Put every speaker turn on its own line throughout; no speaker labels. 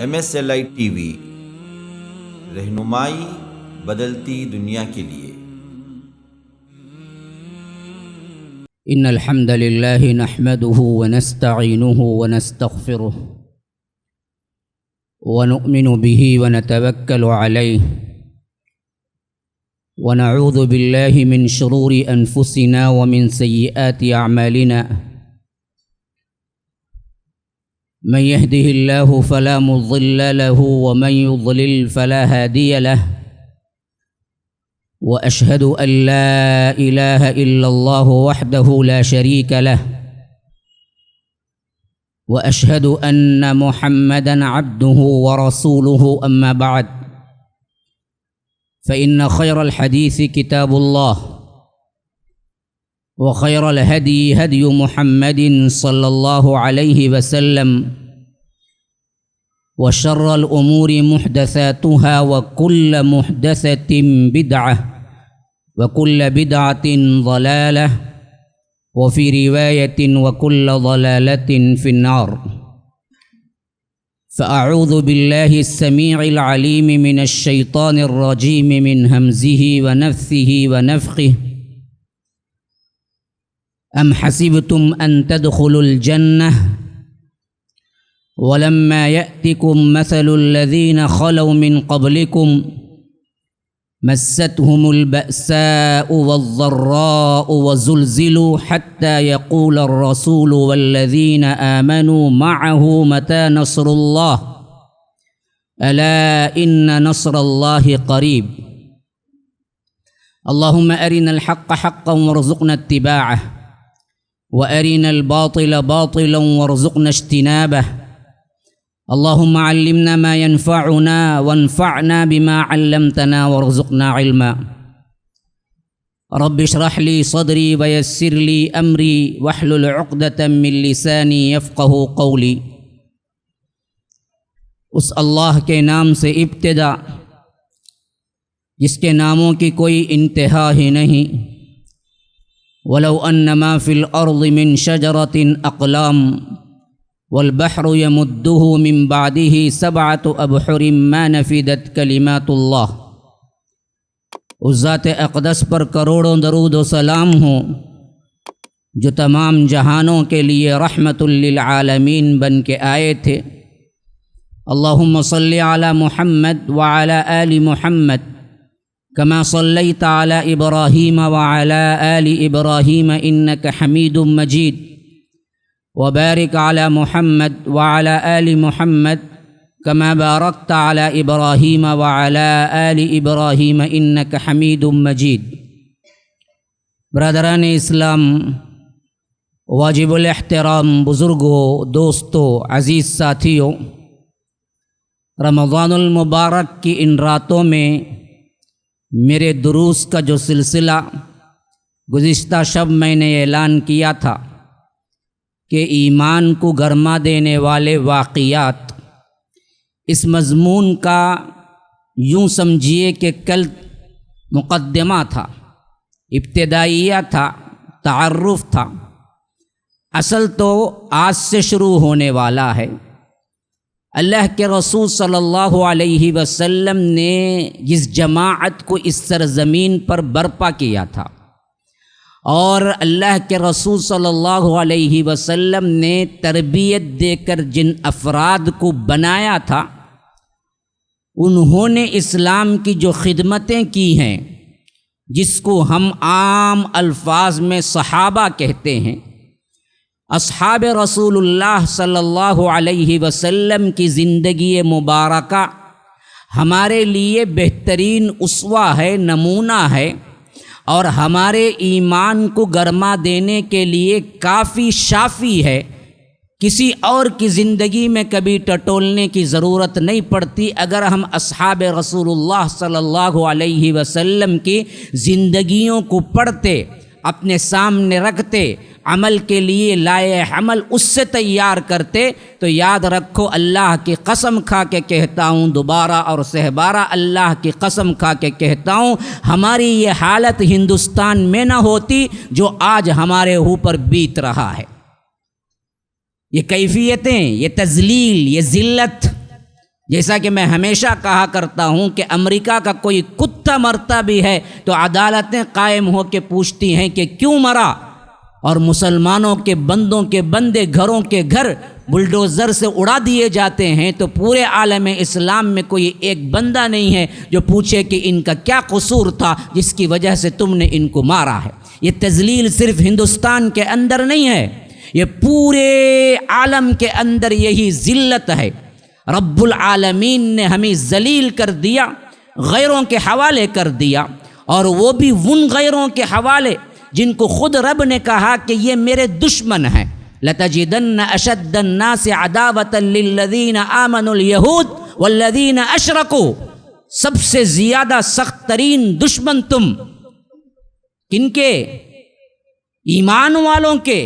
MSLI T V, رہنمائی بدلتی دنیا کے لیے۔
ان الحمد لله نحمده ونستعينه ونستغفره ونؤمن به ونتوكل عليه ونعوذ بالله من شرور انفسنا ومن سيئات اعمالنا، من يهده الله فلا مضل له ومن يضلل فلا هادي له، وأشهد أن لا إله إلا الله وحده لا شريك له، وأشهد أن محمدًا عبده ورسوله، أما بعد، فإن خير الحديث كتاب الله، وخير الهدي هدي محمد صلى الله عليه وسلم، وشر الأمور محدثاتها وكل محدثة بدعة وكل بدعة ضلالة، وفي رواية وكل ضلالة في النار۔ فأعوذ بالله السميع العليم من الشيطان الرجيم من همزه ونفثه ونفخه، أم حسبتم أن تدخلوا الجنة ولما يأتكم مثل الذين خلوا من قبلكم مستهم البأساء والضراء وزلزلوا حتى يقول الرسول والذين آمنوا معه متى نصر الله ألا إن نصر الله قريب۔ اللهم أرنا الحق حقا وارزقنا اتباعه، وأرنا الباطل باطلا وارزقنا اجتنابه۔ اللهم علمنا ما ينفعنا وانفعنا بما علمتنا وارزقنا علما۔ رب اشرح لي صدري ويسر لي أمري واحلل عقدة من لساني يفقه قولي۔ اس اللہ کے نام سے ابتدا جس کے ناموں کی کوئی انتہا ہی نہیں۔ ولو ان ما في الارض من شجرة اقلام والبحر يمده من بعده 7 أبحر ما نفدت كلمات اللہ۔ اس ذات اقدس پر کروڑوں درود و سلام ہوں جو تمام جہانوں کے لیے رحمت للعالمین بن کے آئے تھے۔ اللہم صلی علی محمد وعلی آل محمد كما صليت على إبراهيم وعلى آل إبراهيم إنك حميد مجيد، وبارك على محمد وعلى آل محمد كما باركت على إبراهيم وعلى آل إبراهيم إنك حميد مجيد۔ برادران اسلام، واجب الاحترام بزرگوں، دوستوں، عزیز ساتھیوں، رمضان المبارک کی ان راتوں میں میرے دروس کا جو سلسلہ گزشتہ شب میں نے اعلان کیا تھا کہ ایمان کو گرما دینے والے واقعات، اس مضمون کا یوں سمجھیے کہ کل مقدمہ تھا، ابتدائیہ تھا، تعارف تھا، اصل تو آج سے شروع ہونے والا ہے۔ اللہ کے رسول صلی اللہ علیہ وسلم نے جس جماعت کو اس سرزمین پر برپا کیا تھا، اور اللہ کے رسول صلی اللہ علیہ وسلم نے تربیت دے کر جن افراد کو بنایا تھا، انہوں نے اسلام کی جو خدمتیں کی ہیں، جس کو ہم عام الفاظ میں صحابہ کہتے ہیں، اصحاب رسول اللہ صلی اللہ علیہ وسلم کی زندگی مبارکہ ہمارے لیے بہترین اسوہ ہے، نمونہ ہے، اور ہمارے ایمان کو گرما دینے کے لیے کافی شافی ہے۔ کسی اور کی زندگی میں کبھی ٹٹولنے کی ضرورت نہیں پڑتی اگر ہم اصحاب رسول اللہ صلی اللہ علیہ وسلم کی زندگیوں کو پڑھتے، اپنے سامنے رکھتے، عمل کے لیے لائے عمل اس سے تیار کرتے، تو یاد رکھو، اللہ کی قسم کھا کے کہتا ہوں دوبارہ اور سہبارہ، اللہ کی قسم کھا کے کہتا ہوں، ہماری یہ حالت ہندوستان میں نہ ہوتی جو آج ہمارے اوپر بیت رہا ہے۔ یہ کیفیتیں، یہ تذلیل، یہ ذلت، جیسا کہ میں ہمیشہ کہا کرتا ہوں کہ امریکہ کا کوئی کتا مرتا بھی ہے تو عدالتیں قائم ہو کے پوچھتی ہیں کہ کیوں مرا، اور مسلمانوں کے بندوں کے بندے گھروں کے گھر بلڈوزر سے اڑا دیے جاتے ہیں تو پورے عالم اسلام میں کوئی ایک بندہ نہیں ہے جو پوچھے کہ ان کا کیا قصور تھا جس کی وجہ سے تم نے ان کو مارا ہے۔ یہ تذلیل صرف ہندوستان کے اندر نہیں ہے، یہ پورے عالم کے اندر یہی ذلت ہے۔ رب العالمین نے ہمیں ذلیل کر دیا، غیروں کے حوالے کر دیا، اور وہ بھی ان غیروں کے حوالے جن کو خود رب نے کہا کہ یہ میرے دشمن ہیں۔ لَتَجِدَنَّ أَشَدَّ النَّاسِ عَدَاوَةً لِلَّذِينَ آمَنُوا الْيَهُودُ وَالَّذِينَ أَشْرَكُوا، سب سے زیادہ سخت ترین دشمن تم کن کے؟ ایمان والوں کے،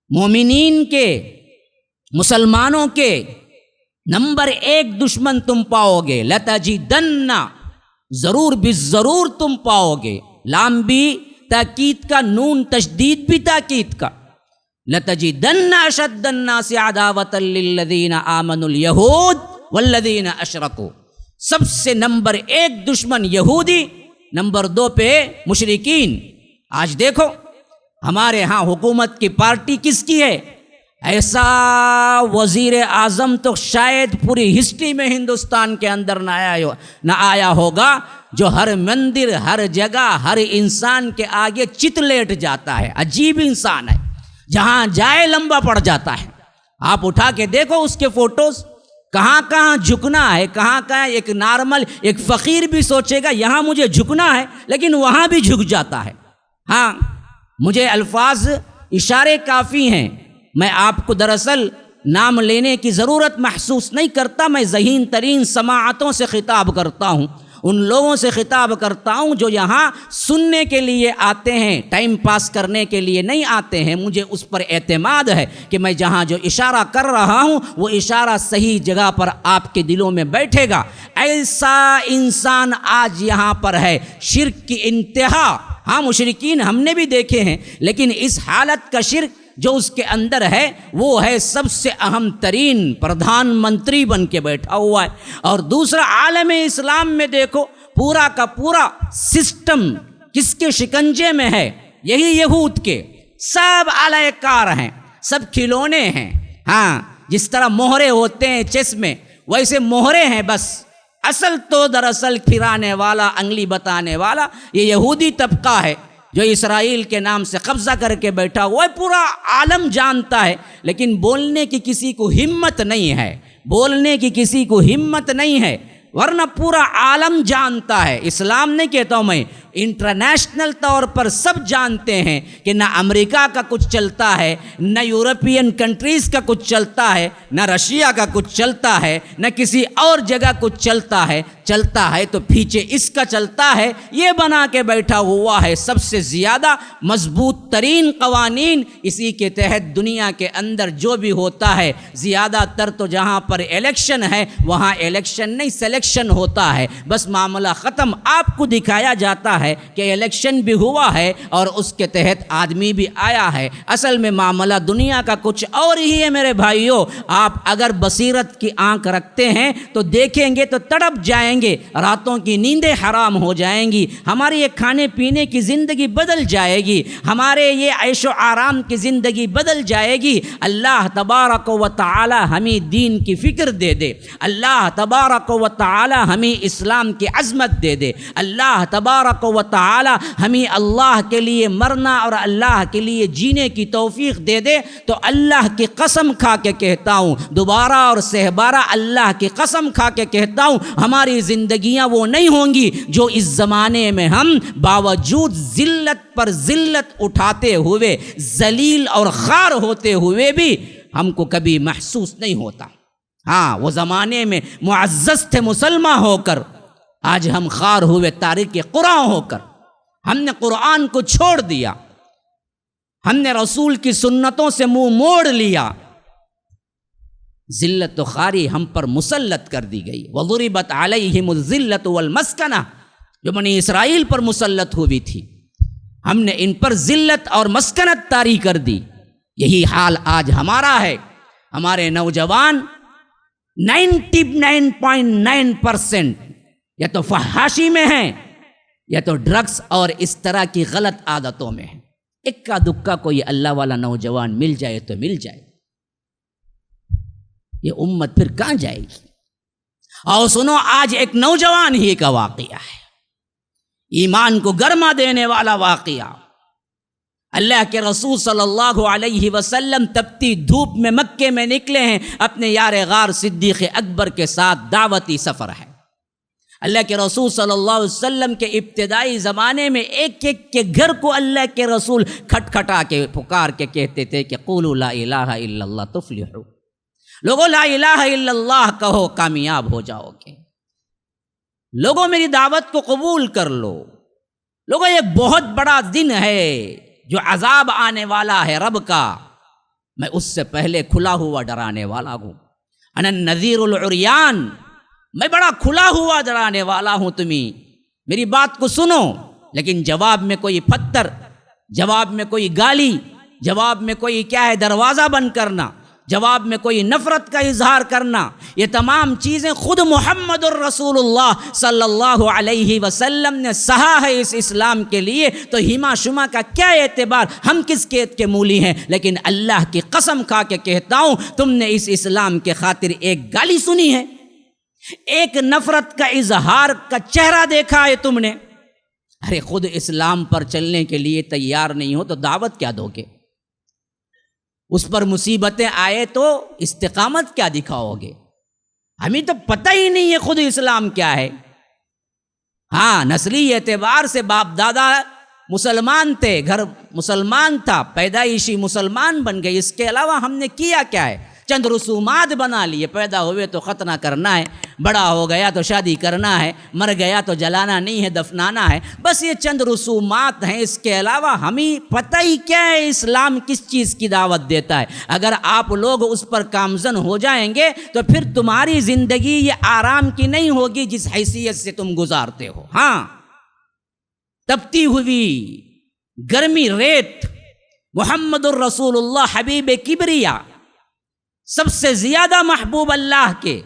مومنین کے، مسلمانوں کے نمبر ایک دشمن تم پاؤ گے۔ لَتَجِدَنَّ، ضرور بالضرور تم پاؤ گے، لام بھی تاکید کا، نون تشدید بھی تاکید کا۔ لَتَجِدَنَّ أَشَدَّ النَّاسِ عَدَاوَةً لِلَّذِينَ آمَنُوا الْيَهُودُ وَالَّذِينَ أَشْرَكُوا، سب سے نمبر ایک دشمن یہودی، نمبر دو پہ مشرکین۔ آج دیکھو ہمارے ہاں حکومت کی پارٹی کس کی ہے؟ ایسا وزیر اعظم تو شاید پوری ہسٹری میں ہندوستان کے اندر نہ آیا ہوگا جو ہر مندر، ہر جگہ، ہر انسان کے آگے چت لیٹ جاتا ہے۔ عجیب انسان ہے، جہاں جائے لمبا پڑ جاتا ہے۔ آپ اٹھا کے دیکھو اس کے فوٹوز، کہاں کہاں جھکنا ہے، کہاں کہاں ایک نارمل ایک فقیر بھی سوچے گا یہاں مجھے جھکنا ہے، لیکن وہاں بھی جھک جاتا ہے۔ ہاں، مجھے الفاظ اشارے کافی ہیں، میں آپ کو دراصل نام لینے کی ضرورت محسوس نہیں کرتا، میں ذہین ترین سماعتوں سے خطاب کرتا ہوں، ان لوگوں سے خطاب کرتا ہوں جو یہاں سننے کے لیے آتے ہیں، ٹائم پاس کرنے کے لیے نہیں آتے ہیں۔ مجھے اس پر اعتماد ہے کہ میں جہاں جو اشارہ کر رہا ہوں وہ اشارہ صحیح جگہ پر آپ کے دلوں میں بیٹھے گا۔ ایسا انسان آج یہاں پر ہے، شرک کی انتہا۔ ہاں، مشرکین ہم نے بھی دیکھے ہیں، لیکن اس حالت کا شرک جو اس کے اندر ہے وہ ہے سب سے اہم ترین پردھان منتری بن کے بیٹھا ہوا ہے۔ اور دوسرا، عالم اسلام میں دیکھو پورا کا پورا سسٹم کس کے شکنجے میں ہے؟ یہی یہود کے۔ سب اعلی کار ہیں، سب کھلونے ہیں۔ ہاں، جس طرح مہرے ہوتے ہیں چیس میں، ویسے مہرے ہیں بس۔ اصل تو دراصل پھرانے والا، انگلی بتانے والا یہ یہودی طبقہ ہے جو اسرائیل کے نام سے قبضہ کر کے بیٹھا ہوا ہے۔ پورا عالم جانتا ہے، لیکن بولنے کی کسی کو ہمت نہیں ہے، بولنے کی کسی کو ہمت نہیں ہے، ورنہ پورا عالم جانتا ہے۔ اسلام نہیں کہتا ہوں میں، انٹرنیشنل طور پر سب جانتے ہیں کہ نہ امریکہ کا کچھ چلتا ہے، نہ یورپین کنٹریز کا کچھ چلتا ہے، نہ رشیا کا کچھ چلتا ہے، نہ کسی اور جگہ کچھ چلتا ہے تو پیچھے اس کا چلتا ہے۔ یہ بنا کے بیٹھا ہوا ہے سب سے زیادہ مضبوط ترین قوانین۔ اسی کے تحت دنیا کے اندر جو بھی ہوتا ہے، زیادہ تر تو جہاں پر الیکشن ہے وہاں الیکشن نہیں سلیکشن ہوتا ہے، بس معاملہ ختم۔ آپ کو دکھایا جاتا ہے کہ الیکشن بھی ہوا ہے اور اس کے تحت آدمی بھی آیا ہے، اصل میں معاملہ دنیا کا کچھ اور ہی ہے۔ میرے بھائیوں، آپ اگر بصیرت کی آنکھ رکھتے ہیں تو دیکھیں گے تو تڑپ جائیں گے، راتوں کی نیندیں حرام ہو جائیں گی، ہماری یہ کھانے پینے کی زندگی بدل جائے گی، ہمارے یہ عیش و آرام کی زندگی بدل جائے گی۔ اللہ تبارک و تعالی ہمیں دین کی فکر دے دے، اللہ تبارک و تعالی ہمیں اسلام کی عظمت دے دے، اللہ تبارک و تعالی ہمیں اللہ کے لیے مرنا اور اللہ کے لیے جینے کی توفیق دے دے۔ تو اللہ کی قسم کھا کے کہتا ہوں، دوبارہ اور سہبارہ اللہ کی قسم کھا کے کہتا ہوں، ہماری زندگیاں وہ نہیں ہوں گی جو اس زمانے میں ہم باوجود ذلت پر ذلت اٹھاتے ہوئے، ذلیل اور خوار ہوتے ہوئے بھی ہم کو کبھی محسوس نہیں ہوتا۔ ہاں، وہ زمانے میں معزز تھے مسلمان ہو کر، آج ہم خوار ہوئے تارک قرآن ہو کر۔ ہم نے قرآن کو چھوڑ دیا، ہم نے رسول کی سنتوں سے منہ موڑ لیا، ذلت و خواری ہم پر مسلط کر دی گئی۔ وَضُرِبَتْ عَلَيْهِمُ الذِّلَّةُ وَالْمَسْكَنَةُ، جو بنی اسرائیل پر مسلط ہوئی تھی، ہم نے ان پر ذلت اور مسکنت طاری کر دی۔ یہی حال آج ہمارا ہے۔ ہمارے نوجوان 99.9% یا تو فحاشی میں ہیں یا تو ڈرگس اور اس طرح کی غلط عادتوں میں ہیں۔ اکا دکا کوئی اللہ والا نوجوان مل جائے تو مل جائے، یہ امت پھر کہاں جائے گی؟ اور سنو، آج ایک نوجوان ہی کا واقعہ ہے، ایمان کو گرما دینے والا واقعہ۔ اللہ کے رسول صلی اللہ علیہ وسلم تپتی دھوپ میں مکے میں نکلے ہیں، اپنے یار غار صدیق اکبر کے ساتھ دعوتی سفر ہے۔ اللہ کے رسول صلی اللہ علیہ وسلم کے ابتدائی زمانے میں ایک ایک کے گھر کو اللہ کے رسول کھٹکھٹا کے پکار کے کہتے تھے کہ قولوا لا الہ الا اللہ تفلحوا، لوگوں لا الہ الا اللہ کہو کامیاب ہو جاؤ گے، لوگوں میری دعوت کو قبول کر لو، لوگوں ایک بہت بڑا دن ہے جو عذاب آنے والا ہے رب کا، میں اس سے پہلے کھلا ہوا ڈرانے والا ہوں، انا النذیر العریان، میں بڑا کھلا ہوا ڈرانے والا ہوں، تمہیں میری بات کو سنو۔ لیکن جواب میں کوئی پتھر، جواب میں کوئی گالی، جواب میں کوئی کیا ہے دروازہ بند کرنا، جواب میں کوئی نفرت کا اظہار کرنا، یہ تمام چیزیں خود محمد الرسول اللہ صلی اللہ علیہ وسلم نے سہا ہے اس اسلام کے لیے، تو ہیما شما کا کیا اعتبار، ہم کس کیت کے مولی ہیں؟ لیکن اللہ کی قسم کھا کے کہتا ہوں، تم نے اس اسلام کے خاطر ایک گالی سنی ہے، ایک نفرت کا اظہار کا چہرہ دیکھا ہے تم نے؟ ارے خود اسلام پر چلنے کے لیے تیار نہیں ہو تو دعوت کیا دو گے؟ اس پر مصیبتیں آئے تو استقامت کیا دکھاؤ گے؟ ہمیں تو پتہ ہی نہیں ہے خود اسلام کیا ہے۔ ہاں، نسلی اعتبار سے باپ دادا مسلمان تھے، گھر مسلمان تھا، پیدائشی مسلمان بن گئے، اس کے علاوہ ہم نے کیا کیا ہے؟ چند رسومات بنا لیے، پیدا ہوئے تو ختنہ کرنا ہے، بڑا ہو گیا تو شادی کرنا ہے، مر گیا تو جلانا نہیں ہے، دفنانا ہے، بس یہ چند رسومات ہیں، اس کے علاوہ ہمیں پتہ ہی کیا ہے اسلام کس چیز کی دعوت دیتا ہے۔ اگر آپ لوگ اس پر کامزن ہو جائیں گے تو پھر تمہاری زندگی یہ آرام کی نہیں ہوگی جس حیثیت سے تم گزارتے ہو۔ ہاں، تپتی ہوئی گرمی ریت، محمد الرسول اللہ حبیب کبریا، سب سے زیادہ محبوب اللہ کے،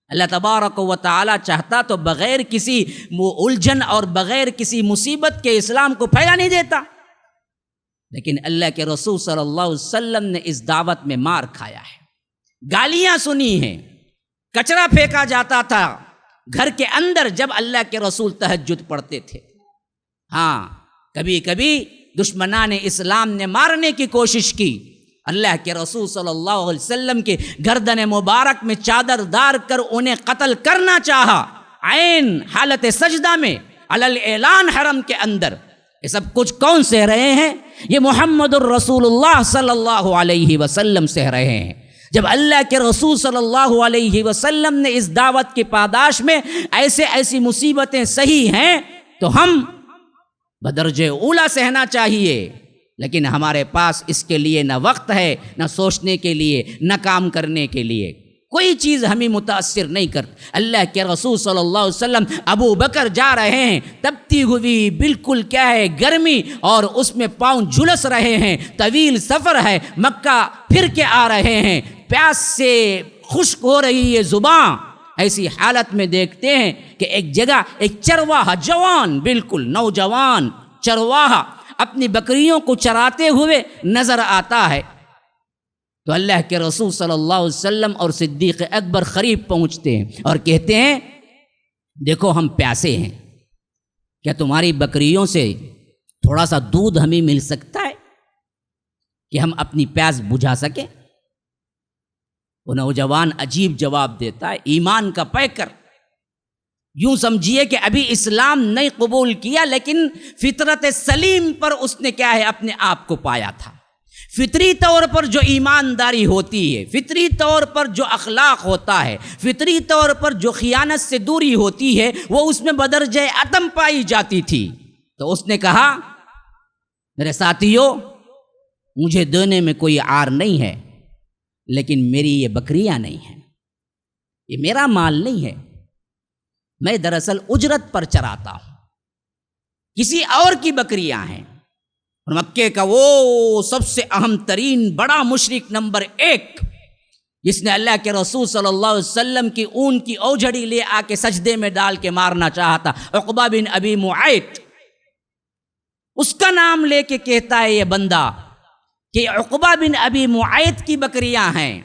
اللہ تبارک و تعالی چاہتا تو بغیر کسی الجھن اور بغیر کسی مصیبت کے اسلام کو پھیلا نہیں دیتا، لیکن اللہ کے رسول صلی اللہ علیہ وسلم نے اس دعوت میں مار کھایا ہے، گالیاں سنی ہیں، کچرا پھینکا جاتا تھا گھر کے اندر جب اللہ کے رسول تہجد پڑھتے تھے۔ ہاں، کبھی کبھی دشمنان اسلام نے مارنے کی کوشش کی، اللہ کے رسول صلی اللہ علیہ وسلم کے گردن مبارک میں چادر ڈال کر انہیں قتل کرنا چاہا، عین حالت سجدہ میں علی اعلان حرم کے اندر۔ یہ سب کچھ کون سہ رہے ہیں؟ یہ محمد الرسول اللہ صلی اللہ علیہ وسلم سہ رہے ہیں۔ جب اللہ کے رسول صلی اللہ علیہ وسلم نے اس دعوت کی پاداش میں ایسی مصیبتیں سہی ہیں تو ہم بدرجہ اولا سہنا چاہیے، لیکن ہمارے پاس اس کے لیے نہ وقت ہے، نہ سوچنے کے لیے، نہ کام کرنے کے لیے، کوئی چیز ہمیں متاثر نہیں کرتی۔ اللہ کے رسول صلی اللہ علیہ وسلم ابو بکر جا رہے ہیں، تپتی ہوئی بالکل کیا ہے گرمی، اور اس میں پاؤں جھلس رہے ہیں، طویل سفر ہے، مکہ پھر کے آ رہے ہیں، پیاس سے خشک ہو رہی ہے زباں، ایسی حالت میں دیکھتے ہیں کہ ایک جگہ ایک چرواہا، جوان بالکل نوجوان چرواہا اپنی بکریوں کو چراتے ہوئے نظر آتا ہے، تو اللہ کے رسول صلی اللہ علیہ وسلم اور صدیق اکبر قریب پہنچتے ہیں اور کہتے ہیں دیکھو ہم پیاسے ہیں، کیا تمہاری بکریوں سے تھوڑا سا دودھ ہمیں مل سکتا ہے کہ ہم اپنی پیاس بجھا سکیں؟ وہ نوجوان عجیب جواب دیتا ہے، ایمان کا پیکر، یوں سمجھیے کہ ابھی اسلام نہیں قبول کیا لیکن فطرت سلیم پر اس نے کیا ہے اپنے آپ کو پایا تھا۔ فطری طور پر جو ایمانداری ہوتی ہے، فطری طور پر جو اخلاق ہوتا ہے، فطری طور پر جو خیانت سے دوری ہوتی ہے، وہ اس میں بدرجہ عدم پائی جاتی تھی۔ تو اس نے کہا میرے ساتھیوں، مجھے دینے میں کوئی عار نہیں ہے، لیکن میری یہ بکریاں نہیں ہیں، یہ میرا مال نہیں ہے، میں دراصل اجرت پر چراتا ہوں، کسی اور کی بکریاں ہیں۔ اور مکے کا وہ سب سے اہم ترین بڑا مشرک نمبر 1، جس نے اللہ کے رسول صلی اللہ علیہ وسلم کی اون کی اوجھڑی لے آ کے سجدے میں ڈال کے مارنا چاہا تھا، عقبہ بن ابی معیط، اس کا نام لے کے کہتا ہے یہ بندہ کہ عقبہ بن ابی معیط کی بکریاں ہیں،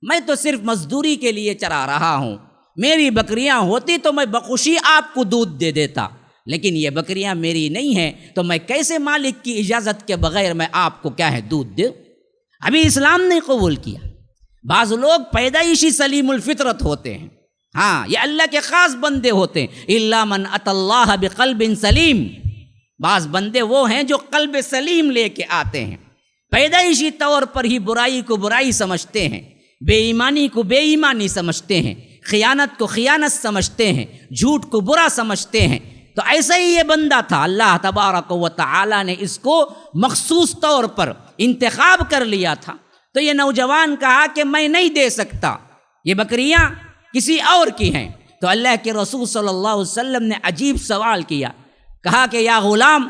میں تو صرف مزدوری کے لیے چرا رہا ہوں، میری بکریاں ہوتی تو میں بخوشی آپ کو دودھ دے دیتا، لیکن یہ بکریاں میری نہیں ہیں تو میں کیسے مالک کی اجازت کے بغیر میں آپ کو کیا ہے دودھ دوں؟ ابھی اسلام نہیں قبول کیا۔ بعض لوگ پیدائشی سلیم الفطرت ہوتے ہیں، ہاں یہ اللہ کے خاص بندے ہوتے ہیں، الا من اتى اللہ بقلب سلیم، بعض بندے وہ ہیں جو قلب سلیم لے کے آتے ہیں، پیدائشی طور پر ہی برائی کو برائی سمجھتے ہیں، بے ایمانی کو بے ایمانی سمجھتے ہیں، خیانت کو خیانت سمجھتے ہیں، جھوٹ کو برا سمجھتے ہیں۔ تو ایسا ہی یہ بندہ تھا، اللہ تبارک و تعالی نے اس کو مخصوص طور پر انتخاب کر لیا تھا۔ تو یہ نوجوان کہا کہ میں نہیں دے سکتا، یہ بکریاں کسی اور کی ہیں۔ تو اللہ کے رسول صلی اللہ علیہ وسلم نے عجیب سوال کیا، کہا کہ یا غلام،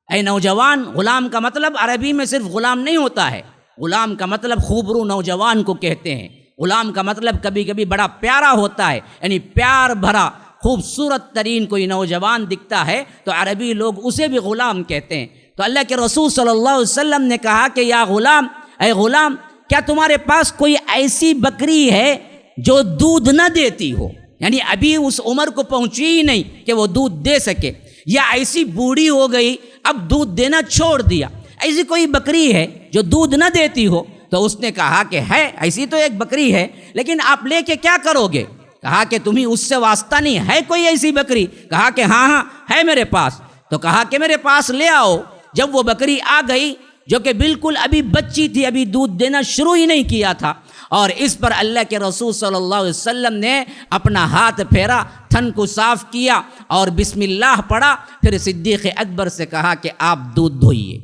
اے نوجوان، غلام کا مطلب عربی میں صرف غلام نہیں ہوتا ہے، غلام کا مطلب خوبرو نوجوان کو کہتے ہیں، غلام کا مطلب کبھی کبھی بڑا پیارا ہوتا ہے، یعنی پیار بھرا خوبصورت ترین کوئی نوجوان دکھتا ہے تو عربی لوگ اسے بھی غلام کہتے ہیں۔ تو اللہ کے رسول صلی اللہ علیہ وسلم نے کہا کہ یا غلام، اے غلام، کیا تمہارے پاس کوئی ایسی بکری ہے جو دودھ نہ دیتی ہو، یعنی ابھی اس عمر کو پہنچی ہی نہیں کہ وہ دودھ دے سکے، یا ایسی بوڑھی ہو گئی اب دودھ دینا چھوڑ دیا، ایسی کوئی بکری ہے جو دودھ نہ دیتی ہو؟ تو اس نے کہا کہ ہے، ایسی تو ایک بکری ہے، لیکن آپ لے کے کیا کرو گے؟ کہا کہ تمہیں اس سے واسطہ نہیں ہے کوئی ایسی بکری؟ کہا کہ ہاں ہے میرے پاس۔ تو کہا کہ میرے پاس لے آؤ۔ جب وہ بکری آ گئی جو کہ بالکل ابھی بچی تھی، ابھی دودھ دینا شروع ہی نہیں کیا تھا، اور اس پر اللہ کے رسول صلی اللہ علیہ وسلم نے اپنا ہاتھ پھیرا، تھن کو صاف کیا اور بسم اللہ پڑھا، پھر صدیق اکبر سے کہا کہ آپ دودھ دھوئیے،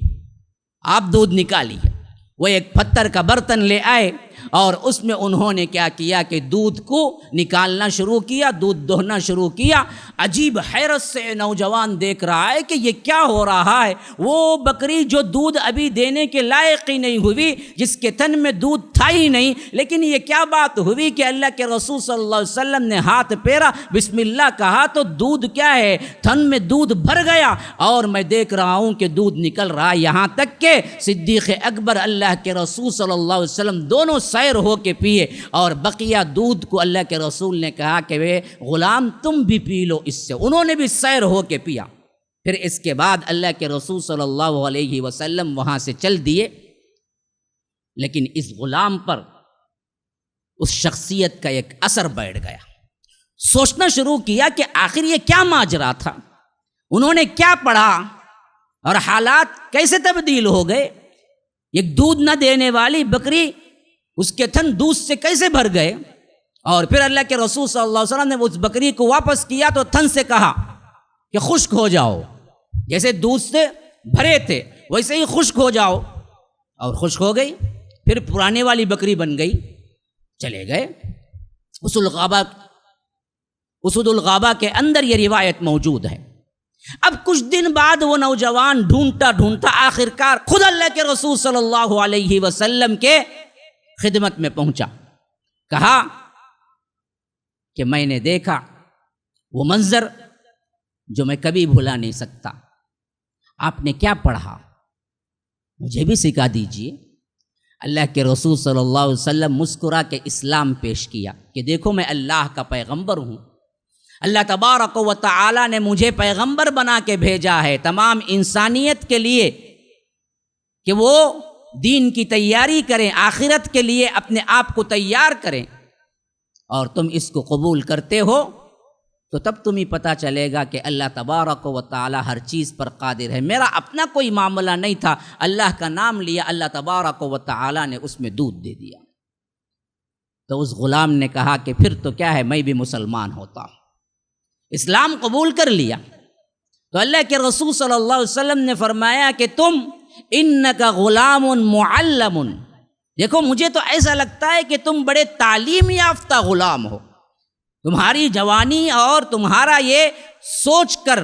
آپ دودھ نکالیے۔ وہ ایک پتھر کا برتن لے آئے اور اس میں انہوں نے کیا کیا کہ دودھ کو نکالنا شروع کیا، دودھ دوہنا شروع کیا۔ عجیب حیرت سے نوجوان دیکھ رہا ہے کہ یہ کیا ہو رہا ہے، وہ بکری جو دودھ ابھی دینے کے لائق ہی نہیں ہوئی، جس کے تن میں دودھ تھا ہی نہیں، لیکن یہ کیا بات ہوئی کہ اللہ کے رسول صلی اللہ علیہ وسلم نے ہاتھ پھیرا، بسم اللہ کہا تو دودھ کیا ہے، تھن میں دودھ بھر گیا، اور میں دیکھ رہا ہوں کہ دودھ نکل رہا ہے، یہاں تک کہ صدیق اکبر اللہ کے رسول صلی اللہ علیہ وسلم دونوں سیر ہو کے پیے، اور بقیہ دودھ کو اللہ کے رسول نے کہا کہ وے غلام تم بھی پی لو اس سے، انہوں نے بھی سیر ہو کے پیا۔ پھر اس کے بعد اللہ کے رسول صلی اللہ علیہ وسلم وہاں سے چل دیے، لیکن اس غلام پر اس شخصیت کا ایک اثر بیٹھ گیا۔ سوچنا شروع کیا کہ آخر یہ کیا ماجرا تھا، انہوں نے کیا پڑھا اور حالات کیسے تبدیل ہو گئے؟ ایک دودھ نہ دینے والی بکری، اس کے تھن دودھ سے کیسے بھر گئے؟ اور پھر اللہ کے رسول صلی اللہ علیہ وسلم نے اس بکری کو واپس کیا تو تھن سے کہا کہ خشک ہو جاؤ، جیسے دودھ سے بھرے تھے ویسے ہی خشک ہو جاؤ، اور خشک ہو گئی۔ پھر پرانے والی بکری بن گئی، چلے گئے۔ اسود الغابہ کے اندر یہ روایت موجود ہے۔ اب کچھ دن بعد وہ نوجوان ڈھونڈتا ڈھونڈتا آخرکار خود اللہ کے رسول صلی اللہ علیہ وسلم کے خدمت میں پہنچا، کہا کہ میں نے دیکھا وہ منظر جو میں کبھی بھلا نہیں سکتا، آپ نے کیا پڑھا مجھے بھی سکھا دیجئے۔ اللہ کے رسول صلی اللہ علیہ وسلم مسکرا کے اسلام پیش کیا کہ دیکھو میں اللہ کا پیغمبر ہوں، اللہ تبارک و تعالی نے مجھے پیغمبر بنا کے بھیجا ہے تمام انسانیت کے لیے کہ وہ دین کی تیاری کریں، آخرت کے لیے اپنے آپ کو تیار کریں، اور تم اس کو قبول کرتے ہو تو تب تمہیں پتہ چلے گا کہ اللہ تبارک و تعالی ہر چیز پر قادر ہے۔ میرا اپنا کوئی معاملہ نہیں تھا، اللہ کا نام لیا، اللہ تبارک و تعالی نے اس میں دودھ دے دیا۔ تو اس غلام نے کہا کہ پھر تو کیا ہے، میں بھی مسلمان ہوتا ہوں، اسلام قبول کر لیا۔ تو اللہ کے رسول صلی اللہ علیہ وسلم نے فرمایا کہ تم انک غلام معلم، دیکھو مجھے تو ایسا لگتا ہے کہ تم بڑے تعلیم یافتہ غلام ہو، تمہاری جوانی اور تمہارا یہ سوچ کر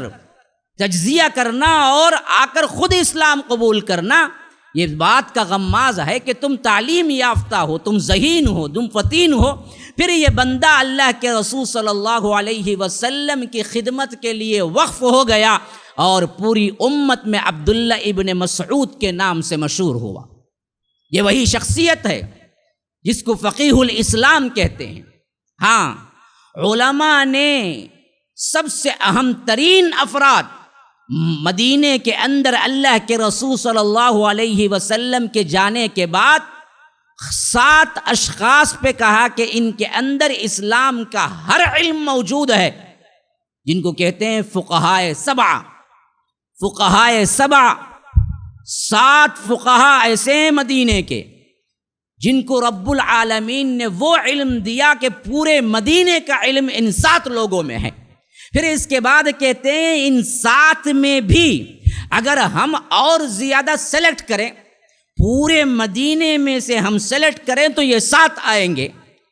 تجزیہ کرنا اور آ کر خود اسلام قبول کرنا، یہ بات کا غماز ہے کہ تم تعلیم یافتہ ہو، تم ذہین ہو، تم فتین ہو، پھر یہ بندہ اللہ کے رسول صلی اللہ علیہ وسلم کی خدمت کے لیے وقف ہو گیا اور پوری امت میں عبداللہ ابن مسعود کے نام سے مشہور ہوا۔ یہ وہی شخصیت ہے جس کو فقیہ الاسلام کہتے ہیں۔ ہاں، علماء نے سب سے اہم ترین افراد مدینے کے اندر اللہ کے رسول صلی اللہ علیہ وسلم کے جانے کے بعد 7 اشخاص پہ کہا کہ ان کے اندر اسلام کا ہر علم موجود ہے، جن کو کہتے ہیں فقہائے سبع۔ فقہائے سبع 7 فقہا ایسے ہیں مدینے کے جن کو رب العالمین نے وہ علم دیا کہ پورے مدینے کا علم ان 7 لوگوں میں ہے۔ پھر اس کے بعد کہتے ہیں ان 7 میں بھی اگر ہم اور زیادہ سلیکٹ کریں، پورے مدینے میں سے ہم سلیکٹ کریں تو یہ 7 آئیں گے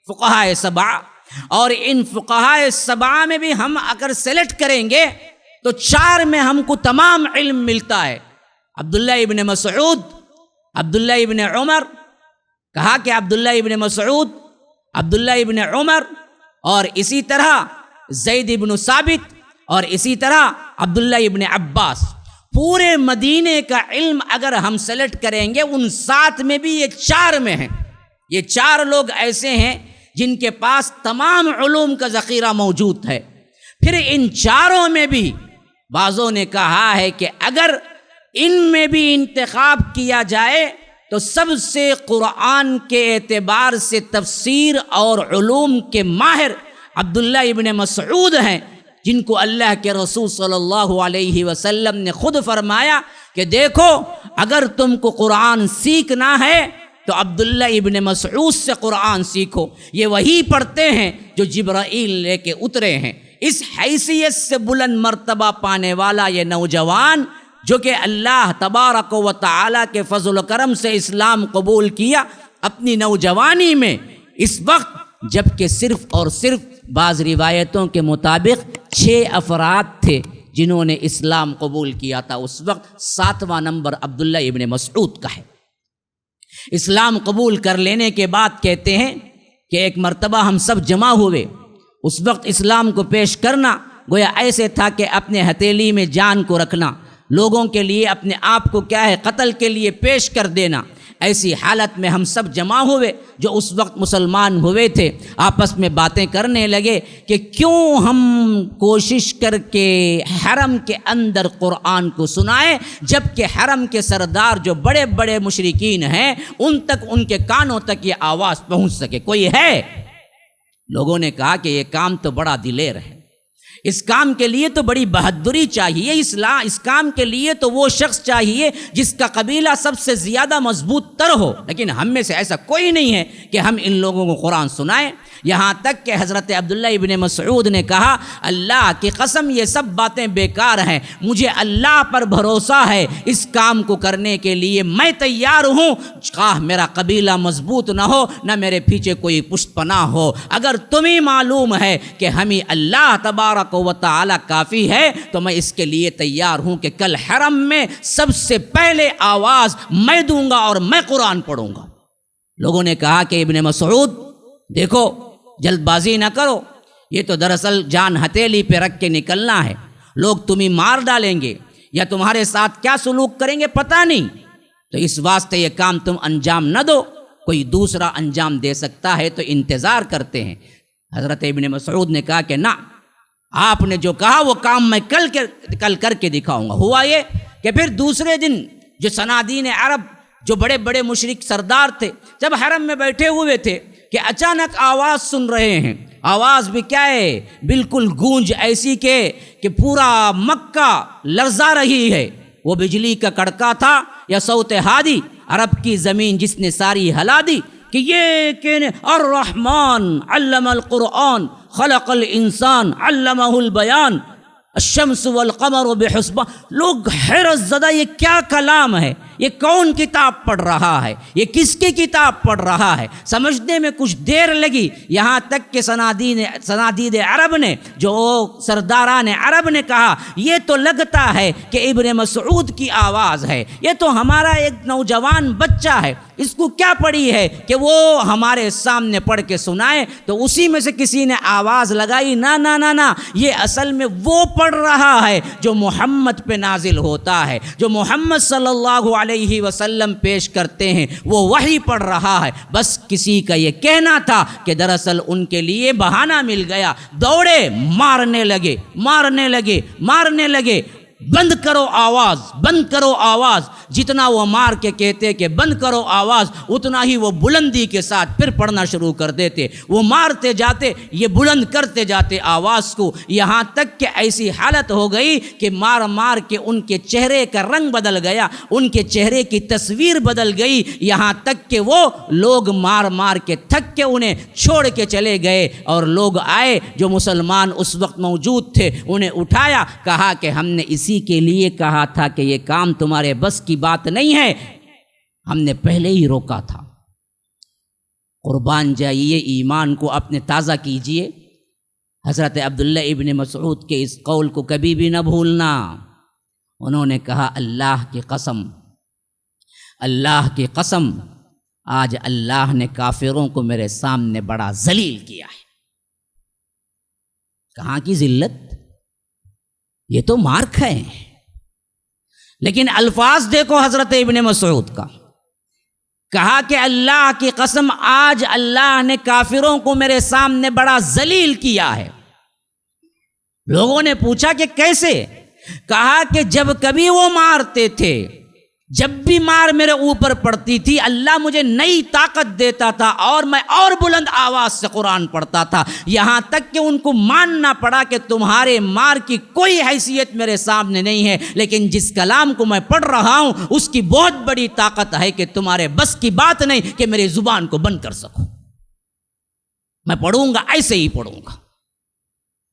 فقہائے سبع، اور ان فقہائے سبع میں بھی ہم اگر سلیکٹ کریں گے تو 4 میں ہم کو تمام علم ملتا ہے۔ عبداللہ ابن مسعود، عبداللہ ابن عمر، کہا کہ عبداللہ ابن مسعود، عبداللہ ابن عمر، اور اسی طرح زید ابن ثابت، اور اسی طرح عبداللہ ابن عباس۔ پورے مدینے کا علم اگر ہم سلیکٹ کریں گے ان 7 میں بھی یہ 4 میں ہیں۔ یہ 4 لوگ ایسے ہیں جن کے پاس تمام علوم کا ذخیرہ موجود ہے۔ پھر ان 4 میں بھی بعضوں نے کہا ہے کہ اگر ان میں بھی انتخاب کیا جائے تو سب سے قرآن کے اعتبار سے تفسیر اور علوم کے ماہر عبداللہ ابن مسعود ہیں، جن کو اللہ کے رسول صلی اللہ علیہ وسلم نے خود فرمایا کہ دیکھو اگر تم کو قرآن سیکھنا ہے تو عبداللہ ابن مسعود سے قرآن سیکھو، یہ وہی پڑھتے ہیں جو جبرائیل لے کے اترے ہیں۔ اس حیثیت سے بلند مرتبہ پانے والا یہ نوجوان جو کہ اللہ تبارک و تعالیٰ کے فضل و کرم سے اسلام قبول کیا اپنی نوجوانی میں، اس وقت جبکہ صرف اور صرف بعض روایتوں کے مطابق 6 افراد تھے جنہوں نے اسلام قبول کیا تھا، اس وقت 7واں نمبر عبداللہ ابن مسعود کا ہے۔ اسلام قبول کر لینے کے بعد کہتے ہیں کہ ایک مرتبہ ہم سب جمع ہوئے، اس وقت اسلام کو پیش کرنا گویا ایسے تھا کہ اپنے ہتھیلی میں جان کو رکھنا، لوگوں کے لیے اپنے آپ کو کیا ہے قتل کے لیے پیش کر دینا۔ ایسی حالت میں ہم سب جمع ہوئے جو اس وقت مسلمان ہوئے تھے، آپس میں باتیں کرنے لگے کہ کیوں ہم کوشش کر کے حرم کے اندر قرآن کو سنائیں، جبکہ حرم کے سردار جو بڑے بڑے مشرکین ہیں ان تک، ان کے کانوں تک یہ آواز پہنچ سکے، کوئی ہے؟ لوگوں نے کہا کہ یہ کام تو بڑا دلیر ہے، اس کام کے لیے تو بڑی بہادری چاہیے، اس کام کے لیے تو وہ شخص چاہیے جس کا قبیلہ سب سے زیادہ مضبوط تر ہو، لیکن ہم میں سے ایسا کوئی نہیں ہے کہ ہم ان لوگوں کو قرآن سنائیں۔ یہاں تک کہ حضرت عبداللہ ابن مسعود نے کہا اللہ کی قسم یہ سب باتیں بیکار ہیں، مجھے اللہ پر بھروسہ ہے، اس کام کو کرنے کے لیے میں تیار ہوں، خواہ میرا قبیلہ مضبوط نہ ہو نہ میرے پیچھے کوئی پشت پناہ ہو، اگر تمہیں معلوم ہے کہ ہمیں اللہ تبارک و تعالی کافی ہے تو میں اس کے لیے تیار ہوں کہ کل حرم میں سب سے پہلے آواز میں دوں گا اور میں قرآن پڑھوں گا۔ لوگوں نے کہا کہ ابن مسعود دیکھو جلد بازی نہ کرو، یہ تو دراصل جان ہتھیلی پہ رکھ کے نکلنا ہے، لوگ تمہیں مار ڈالیں گے یا تمہارے ساتھ کیا سلوک کریں گے پتہ نہیں، تو اس واسطے یہ کام تم انجام نہ دو، کوئی دوسرا انجام دے سکتا ہے تو انتظار کرتے ہیں۔ حضرت ابن مسعود نے کہا کہ نہ، آپ نے جو کہا وہ کام میں کل کر کے دکھاؤں گا۔ ہوا یہ کہ پھر دوسرے دن جو صنادین عرب جو بڑے بڑے مشرک سردار تھے جب حرم میں بیٹھے ہوئے تھے کہ اچانک آواز سن رہے ہیں، آواز بھی کیا ہے بالکل گونج ایسی کہ پورا مکہ لرزا رہی ہے، وہ بجلی کا کڑکا تھا یا صوت ہادی، عرب کی زمین جس نے ساری ہلا دی کہ یہ کہنے الرحمن علم القرآن خلق الانسان علمہ البیان الشمس والقمر بحسبان۔ لوگ حیرت زدہ یہ کیا کلام ہے، یہ کون کتاب پڑھ رہا ہے، یہ کس کی کتاب پڑھ رہا ہے؟ سمجھنے میں کچھ دیر لگی، یہاں تک کہ صنادید عرب نے، جو سرداران عرب نے کہا یہ تو لگتا ہے کہ ابن مسعود کی آواز ہے، یہ تو ہمارا ایک نوجوان بچہ ہے، اس کو کیا پڑی ہے کہ وہ ہمارے سامنے پڑھ کے سنائے؟ تو اسی میں سے کسی نے آواز لگائی، نہ نہ نہ نہ، یہ اصل میں وہ پڑھ رہا ہے جو محمد پہ نازل ہوتا ہے، جو محمد صلی اللہ علیہ وسلم پیش کرتے ہیں، وہ وحی پڑھ رہا ہے۔ بس کسی کا یہ کہنا تھا کہ دراصل ان کے لیے بہانہ مل گیا، دوڑے، مارنے لگے، بند کرو آواز، بند کرو آواز۔ جتنا وہ مار کے کہتے کہ بند کرو آواز، اتنا ہی وہ بلندی کے ساتھ پھر پڑھنا شروع کر دیتے۔ وہ مارتے جاتے، یہ بلند کرتے جاتے آواز کو، یہاں تک کہ ایسی حالت ہو گئی کہ مار کے ان کے چہرے کا رنگ بدل گیا، ان کے چہرے کی تصویر بدل گئی، یہاں تک کہ وہ لوگ مار کے تھک کے انہیں چھوڑ کے چلے گئے، اور لوگ آئے جو مسلمان اس وقت موجود تھے، انہیں اٹھایا، کہا کہ ہم نے اسی کے لیے کہا تھا کہ یہ کام تمہارے بس کی بات نہیں ہے، ہم نے پہلے ہی روکا تھا۔ قربان جائیے، ایمان کو اپنے تازہ کیجئے۔ حضرت عبداللہ ابن مسعود کے اس قول کو کبھی بھی نہ بھولنا۔ انہوں نے کہا اللہ کی قسم، آج اللہ نے کافروں کو میرے سامنے بڑا ذلیل کیا ہے۔ کہاں کی ذلت؟ یہ تو مار کھائے ہیں، لیکن الفاظ دیکھو حضرت ابن مسعود کا، کہا کہ اللہ کی قسم آج اللہ نے کافروں کو میرے سامنے بڑا ذلیل کیا ہے۔ لوگوں نے پوچھا کہ کیسے؟ کہا کہ جب کبھی وہ مارتے تھے، جب بھی مار میرے اوپر پڑتی تھی، اللہ مجھے نئی طاقت دیتا تھا اور میں اور بلند آواز سے قرآن پڑھتا تھا، یہاں تک کہ ان کو ماننا پڑا کہ تمہارے مار کی کوئی حیثیت میرے سامنے نہیں ہے، لیکن جس کلام کو میں پڑھ رہا ہوں اس کی بہت بڑی طاقت ہے کہ تمہارے بس کی بات نہیں کہ میری زبان کو بند کر سکوں۔ میں پڑھوں گا، ایسے ہی پڑھوں گا،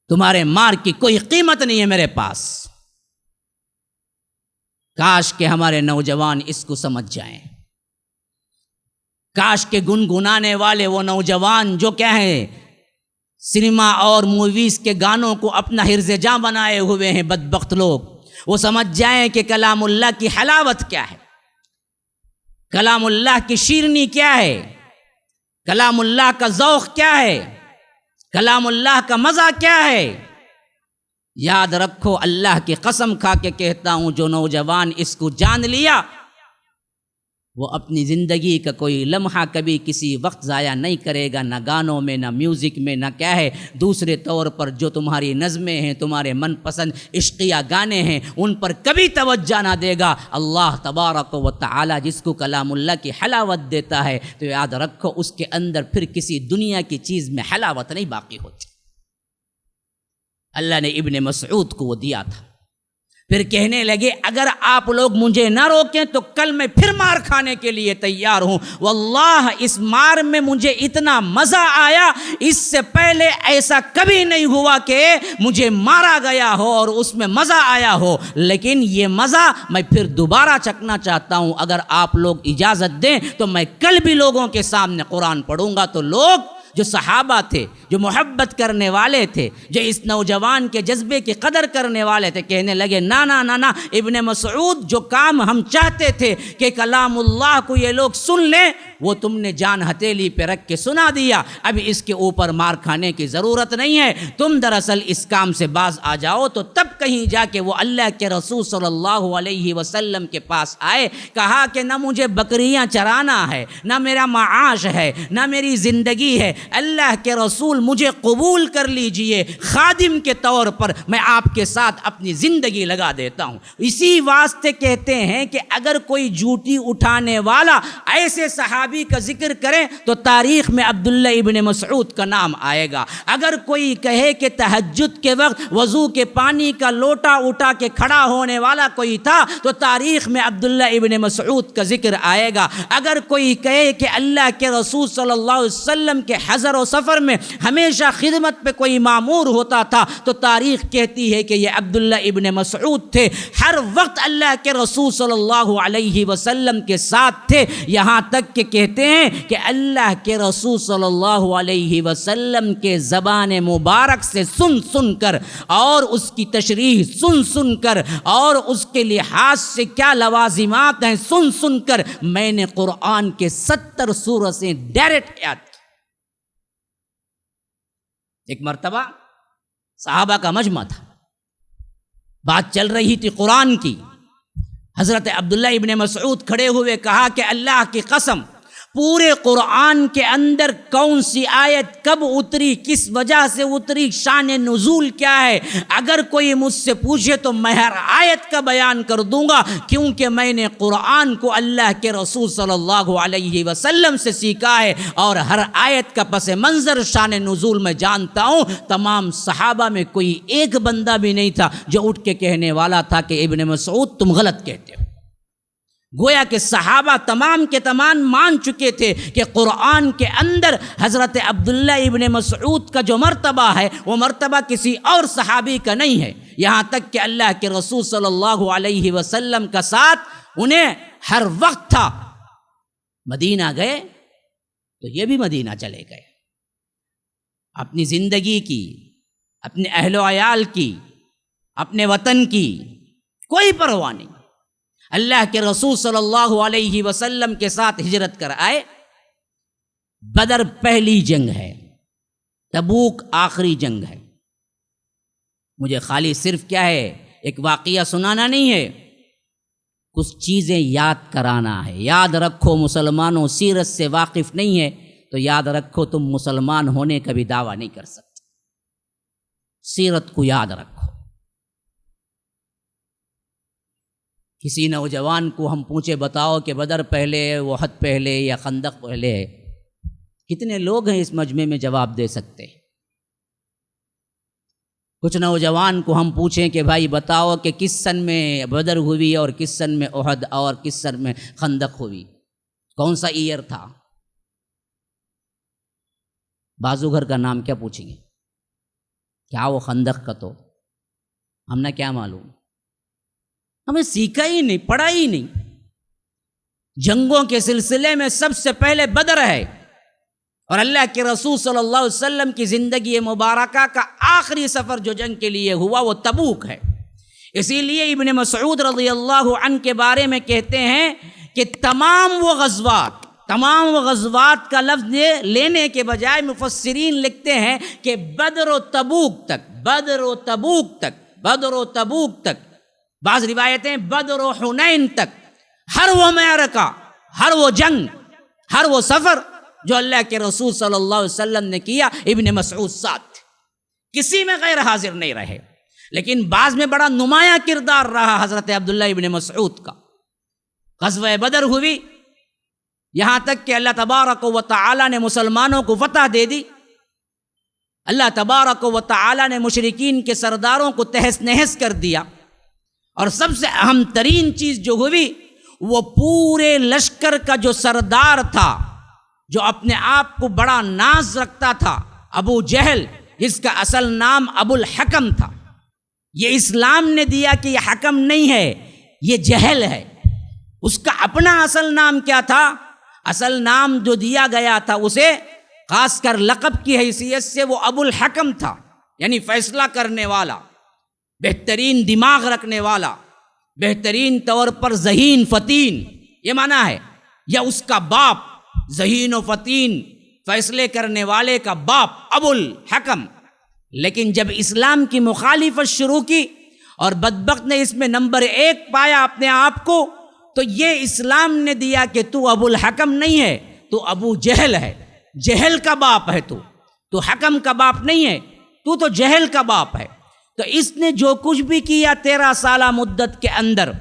تمہارے مار کی کوئی قیمت نہیں ہے میرے پاس۔ کاش کہ ہمارے نوجوان اس کو سمجھ جائیں، کاش کہ گنگنانے والے وہ نوجوان جو کیا ہیں سنیما اور موویز کے گانوں کو اپنا حرز جاں بنائے ہوئے ہیں بدبخت لوگ، وہ سمجھ جائیں کہ کلام اللہ کی حلاوت کیا ہے، کلام اللہ کی شیرنی کیا ہے، کلام اللہ کا ذوق کیا ہے، کلام اللہ کا مزہ کیا ہے۔ یاد رکھو، اللہ کی قسم کھا کے کہتا ہوں، جو نوجوان اس کو جان لیا وہ اپنی زندگی کا کوئی لمحہ کبھی کسی وقت ضائع نہیں کرے گا، نہ گانوں میں، نہ میوزک میں، نہ کیا ہے دوسرے طور پر جو تمہاری نظمیں ہیں، تمہارے من پسند عشقیہ گانے ہیں، ان پر کبھی توجہ نہ دے گا۔ اللہ تبارک و تعالی جس کو کلام اللہ کی حلاوت دیتا ہے تو یاد رکھو اس کے اندر پھر کسی دنیا کی چیز میں حلاوت نہیں باقی ہوتی۔ اللہ نے ابن مسعود کو وہ دیا تھا۔ پھر کہنے لگے اگر آپ لوگ مجھے نہ روکیں تو کل میں پھر مار کھانے کے لیے تیار ہوں۔ واللہ اس مار میں مجھے اتنا مزہ آیا، اس سے پہلے ایسا کبھی نہیں ہوا کہ مجھے مارا گیا ہو اور اس میں مزہ آیا ہو، لیکن یہ مزہ میں پھر دوبارہ چکھنا چاہتا ہوں۔ اگر آپ لوگ اجازت دیں تو میں کل بھی لوگوں کے سامنے قرآن پڑھوں گا۔ تو لوگ جو صحابہ تھے، جو محبت کرنے والے تھے، جو اس نوجوان کے جذبے کی قدر کرنے والے تھے، کہنے لگے نا نا نا نا، ابن مسعود جو کام ہم چاہتے تھے کہ کلام اللہ کو یہ لوگ سن لیں، وہ تم نے جان ہتھیلی پہ رکھ کے سنا دیا۔ اب اس کے اوپر مار کھانے کی ضرورت نہیں ہے، تم دراصل اس کام سے باز آ جاؤ۔ تو تب کہیں جا کے وہ اللہ کے رسول صلی اللہ علیہ وسلم کے پاس آئے، کہا کہ نہ مجھے بکریاں چرانا ہے، نہ میرا معاش ہے، نہ میری زندگی ہے، اللہ کے رسول مجھے قبول کر لیجئے، خادم کے طور پر میں آپ کے ساتھ اپنی زندگی لگا دیتا ہوں۔ اسی واسطے کہتے ہیں کہ اگر کوئی جھوٹی اٹھانے والا ایسے صحابی کا ذکر کرے تو تاریخ میں عبداللہ ابن مسعود کا نام آئے گا۔ اگر کوئی کہے کہ تہجد کے وقت وضو کے پانی کا لوٹا اٹھا کے کھڑا ہونے والا کوئی تھا تو تاریخ میں عبداللہ ابن مسعود کا ذکر آئے گا۔ اگر کوئی کہے کہ اللہ کے رسول صلی اللہ علیہ وسلم کے حضر و سفر میں ہمیشہ خدمت پہ کوئی مامور ہوتا تھا تو تاریخ کہتی ہے کہ یہ عبداللہ ابن مسعود تھے، ہر وقت اللہ کے رسول صلی اللہ علیہ وسلم کے ساتھ تھے، یہاں تک کہ کہتے ہیں کہ اللہ کے رسول صلی اللہ علیہ وسلم کے زبان مبارک سے سن سن کر اور اس کی تشریح سن سن کر اور اس کے لحاظ سے کیا لوازمات ہیں سن سن کر میں نے قرآن کے 70 سورہ سے ڈائریکٹ یاد کی۔ ایک مرتبہ صحابہ کا مجمع تھا، بات چل رہی تھی قرآن کی، حضرت عبداللہ ابن مسعود کھڑے ہوئے کہا کہ اللہ کی قسم پورے قرآن کے اندر کون سی آیت کب اتری، کس وجہ سے اتری، شان نزول کیا ہے، اگر کوئی مجھ سے پوچھے تو میں ہر آیت کا بیان کر دوں گا، کیونکہ میں نے قرآن کو اللہ کے رسول صلی اللہ علیہ وسلم سے سیکھا ہے اور ہر آیت کا پس منظر شان نزول میں جانتا ہوں۔ تمام صحابہ میں کوئی ایک بندہ بھی نہیں تھا جو اٹھ کے کہنے والا تھا کہ ابن مسعود تم غلط کہتے ہو۔ گویا کہ صحابہ تمام کے تمام مان چکے تھے کہ قرآن کے اندر حضرت عبداللہ ابن مسعود کا جو مرتبہ ہے وہ مرتبہ کسی اور صحابی کا نہیں ہے، یہاں تک کہ اللہ کے رسول صلی اللہ علیہ وسلم کا ساتھ انہیں ہر وقت تھا۔ مدینہ گئے تو یہ بھی مدینہ چلے گئے، اپنی زندگی کی، اپنے اہل و عیال کی، اپنے وطن کی کوئی پرواہ نہیں، اللہ کے رسول صلی اللہ علیہ وسلم کے ساتھ ہجرت کر آئے۔ بدر پہلی جنگ ہے، تبوک آخری جنگ ہے۔ مجھے خالی صرف کیا ہے ایک واقعہ سنانا نہیں ہے، کچھ چیزیں یاد کرانا ہے۔ یاد رکھو مسلمانوں، سیرت سے واقف نہیں ہے تو یاد رکھو تم مسلمان ہونے کا بھی دعویٰ نہیں کر سکتے۔ سیرت کو یاد رکھو۔ کسی نوجوان کو ہم پوچھے بتاؤ کہ بدر پہلے ہے، احد پہلے یا خندق پہلے ہے، کتنے لوگ ہیں اس مجمع میں جواب دے سکتے؟ کچھ نوجوان کو ہم پوچھیں کہ بھائی بتاؤ کہ کس سن میں بدر ہوئی اور کس سن میں احد اور کس سن میں خندق ہوئی، کون سا ایئر تھا؟ بازوگھر کا نام کیا پوچھیں گے؟ کیا وہ خندق کا تو ہم نے کیا معلوم، ہمیں سیکھا ہی نہیں، پڑھا ہی نہیں۔ جنگوں کے سلسلے میں سب سے پہلے بدر ہے، اور اللہ کے رسول صلی اللہ علیہ وسلم کی زندگی مبارکہ کا آخری سفر جو جنگ کے لیے ہوا وہ تبوک ہے۔ اسی لیے ابن مسعود رضی اللہ عنہ کے بارے میں کہتے ہیں کہ تمام وہ غزوات کا لفظ لینے کے بجائے مفسرین لکھتے ہیں کہ بدر و تبوک تک، بعض روایتیں بدر و حنین تک، ہر وہ معرکہ، ہر وہ جنگ، ہر وہ سفر جو اللہ کے رسول صلی اللہ علیہ وسلم نے کیا ابن مسعود ساتھ تھے، کسی میں غیر حاضر نہیں رہے، لیکن بعض میں بڑا نمایاں کردار رہا حضرت عبداللہ ابن مسعود کا۔ غزوہ بدر ہوئی، یہاں تک کہ اللہ تبارک و تعالی نے مسلمانوں کو فتح دے دی، اللہ تبارک و تعالی نے مشرکین کے سرداروں کو تہس نہس کر دیا، اور سب سے اہم ترین چیز جو ہوئی وہ پورے لشکر کا جو سردار تھا، جو اپنے آپ کو بڑا ناز رکھتا تھا، ابو جہل، جس کا اصل نام ابو الحکم تھا، یہ اسلام نے دیا کہ یہ حکم نہیں ہے، یہ جہل ہے۔ اس کا اپنا اصل نام کیا تھا؟ اصل نام جو دیا گیا تھا اسے خاص کر لقب کی حیثیت سے وہ ابو الحکم تھا، یعنی فیصلہ کرنے والا، بہترین دماغ رکھنے والا، بہترین طور پر ذہین فتین، یہ معنی ہے، یا اس کا باپ، ذہین و فتین فیصلے کرنے والے کا باپ ابو الحکم۔ لیکن جب اسلام کی مخالفت شروع کی اور بدبخت نے اس میں نمبر 1 پایا اپنے آپ کو، تو یہ اسلام نے دیا کہ تو ابو الحکم نہیں ہے، تو ابو جہل ہے، جہل کا باپ ہے، تو حکم کا باپ نہیں ہے، تو جہل کا باپ ہے۔ تو اس نے جو کچھ بھی کیا 13 سالہ مدت کے اندر،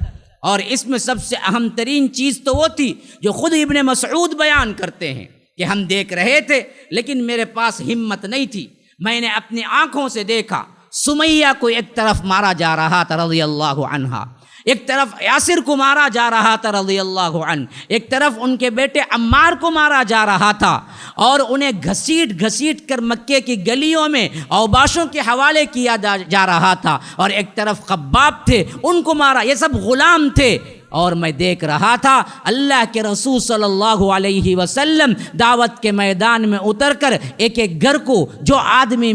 اور اس میں سب سے اہم ترین چیز تو وہ تھی جو خود ابن مسعود بیان کرتے ہیں کہ ہم دیکھ رہے تھے لیکن میرے پاس ہمت نہیں تھی، میں نے اپنی آنکھوں سے دیکھا سمیہ کو ایک طرف مارا جا رہا تھا رضی اللہ عنہا، ایک طرف یاسر کو مارا جا رہا تھا رضی اللہ عنہ، ایک طرف ان کے بیٹے عمار کو مارا جا رہا تھا، اور انہیں گھسیٹ گھسیٹ کر مکے کی گلیوں میں اوباشوں کے حوالے کیا جا رہا تھا، اور ایک طرف خباب تھے ان کو مارا، یہ سب غلام تھے۔ اور میں دیکھ رہا تھا اللہ کے رسول صلی اللہ علیہ وسلم دعوت کے میدان میں اتر کر ایک ایک گھر کو جو آدمی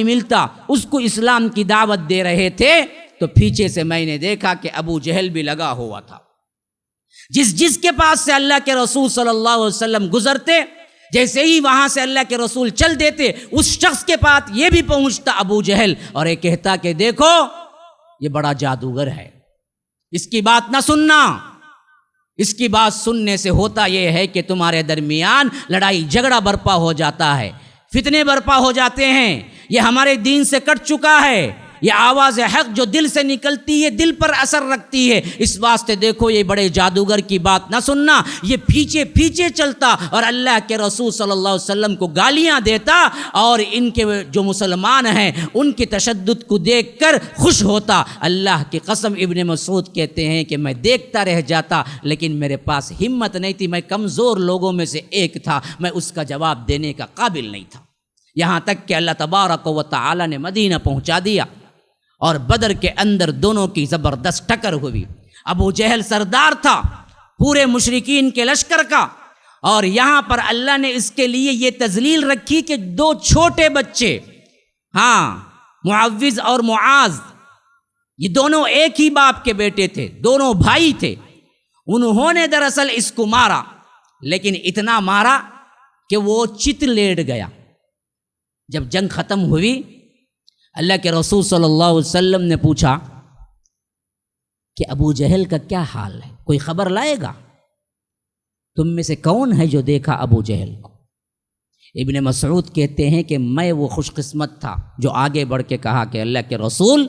ملتا اس کو اسلام کی دعوت دے رہے تھے۔ تو پیچھے سے میں نے دیکھا کہ ابو جہل بھی لگا ہوا تھا، جس کے پاس سے اللہ کے رسول صلی اللہ علیہ وسلم گزرتے، جیسے ہی وہاں سے اللہ کے رسول چل دیتے، اس شخص کے پاس یہ بھی پہنچتا ابو جہل، اور یہ کہتا کہ دیکھو یہ بڑا جادوگر ہے، اس کی بات نہ سننا، اس کی بات سننے سے ہوتا یہ ہے کہ تمہارے درمیان لڑائی جھگڑا برپا ہو جاتا ہے، فتنے برپا ہو جاتے ہیں، یہ ہمارے دین سے کٹ چکا ہے، یہ آواز حق جو دل سے نکلتی ہے دل پر اثر رکھتی ہے، اس واسطے دیکھو یہ بڑے جادوگر کی بات نہ سننا۔ یہ پیچھے چلتا اور اللہ کے رسول صلی اللہ علیہ وسلم کو گالیاں دیتا، اور ان کے جو مسلمان ہیں ان کے تشدد کو دیکھ کر خوش ہوتا۔ اللہ کی قسم ابن مسعود کہتے ہیں کہ میں دیکھتا رہ جاتا، لیکن میرے پاس ہمت نہیں تھی، میں کمزور لوگوں میں سے ایک تھا، میں اس کا جواب دینے کا قابل نہیں تھا۔ یہاں تک کہ اللہ تبارک و تعالی نے مدینہ پہنچا دیا، اور بدر کے اندر دونوں کی زبردست ٹکر ہوئی۔ ابو جہل سردار تھا پورے مشرکین کے لشکر کا، اور یہاں پر اللہ نے اس کے لیے یہ تذلیل رکھی کہ دو چھوٹے بچے، معوذ اور معاذ، یہ دونوں ایک ہی باپ کے بیٹے تھے، دونوں بھائی تھے، انہوں نے دراصل اس کو مارا، لیکن اتنا مارا کہ وہ چت لیٹ گیا۔ جب جنگ ختم ہوئی، اللہ کے رسول صلی اللہ علیہ وسلم نے پوچھا کہ ابو جہل کا کیا حال ہے، کوئی خبر لائے گا؟ تم میں سے کون ہے جو دیکھا ابو جہل کو؟ ابن مسعود کہتے ہیں کہ میں وہ خوش قسمت تھا جو آگے بڑھ کے کہا کہ اللہ کے رسول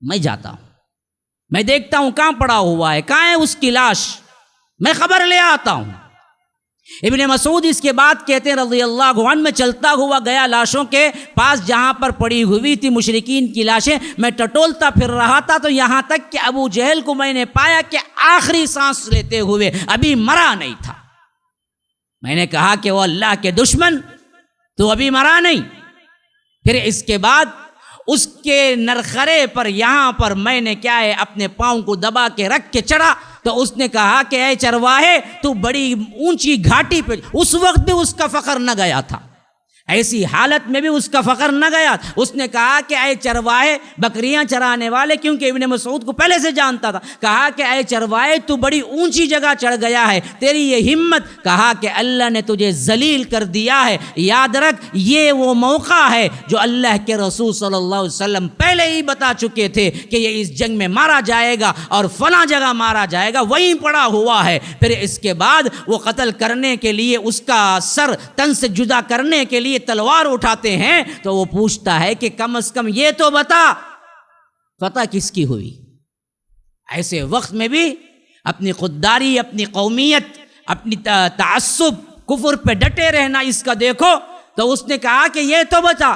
میں جاتا ہوں، میں دیکھتا ہوں کہاں پڑا ہوا ہے، کہاں ہے اس کی لاش، میں خبر لے آتا ہوں۔ ابن مسعود اس کے بعد کہتے ہیں رضی اللہ عنہ، میں چلتا ہوا گیا لاشوں کے پاس جہاں پر پڑی ہوئی تھی مشرکین کی لاشیں، میں ٹٹولتا پھر رہا تھا، تو یہاں تک کہ ابو جہل کو میں نے پایا کہ آخری سانس لیتے ہوئے ابھی مرا نہیں تھا۔ میں نے کہا کہ وہ اللہ کے دشمن، تو ابھی مرا نہیں۔ پھر اس کے بعد اس کے نرخرے پر یہاں پر میں نے کیا ہے اپنے پاؤں کو دبا کے رکھ کے چڑھا، تو اس نے کہا کہ اے چرواہے تو بڑی اونچی گھاٹی پہ، اس وقت بھی اس کا فخر نہ گیا تھا، ایسی حالت میں بھی اس کا فخر نہ گیا۔ اس نے کہا کہ اے چرواہے، بکریاں چرانے والے، کیونکہ ابن مسعود کو پہلے سے جانتا تھا، کہا کہ اے چرواہے تو بڑی اونچی جگہ چڑھ گیا ہے، تیری یہ ہمت، کہا کہ اللہ نے تجھے ذلیل کر دیا ہے، یاد رکھ یہ وہ موقع ہے جو اللہ کے رسول صلی اللہ علیہ وسلم پہلے ہی بتا چکے تھے کہ یہ اس جنگ میں مارا جائے گا اور فلاں جگہ مارا جائے گا، وہیں پڑا ہوا ہے۔ پھر اس کے بعد وہ قتل کرنے کے لیے، اس کا سر تن سے جدا کرنے کے لیے تلوار اٹھاتے ہیں، تو وہ پوچھتا ہے کہ کم از کم یہ تو بتا فتح کس کی ہوئی۔ ایسے وقت میں بھی اپنی خودداری، اپنی قومیت، اپنی تعصب، کفر پہ ڈٹے رہنا، اس کا دیکھو۔ تو اس نے کہا کہ یہ تو بتا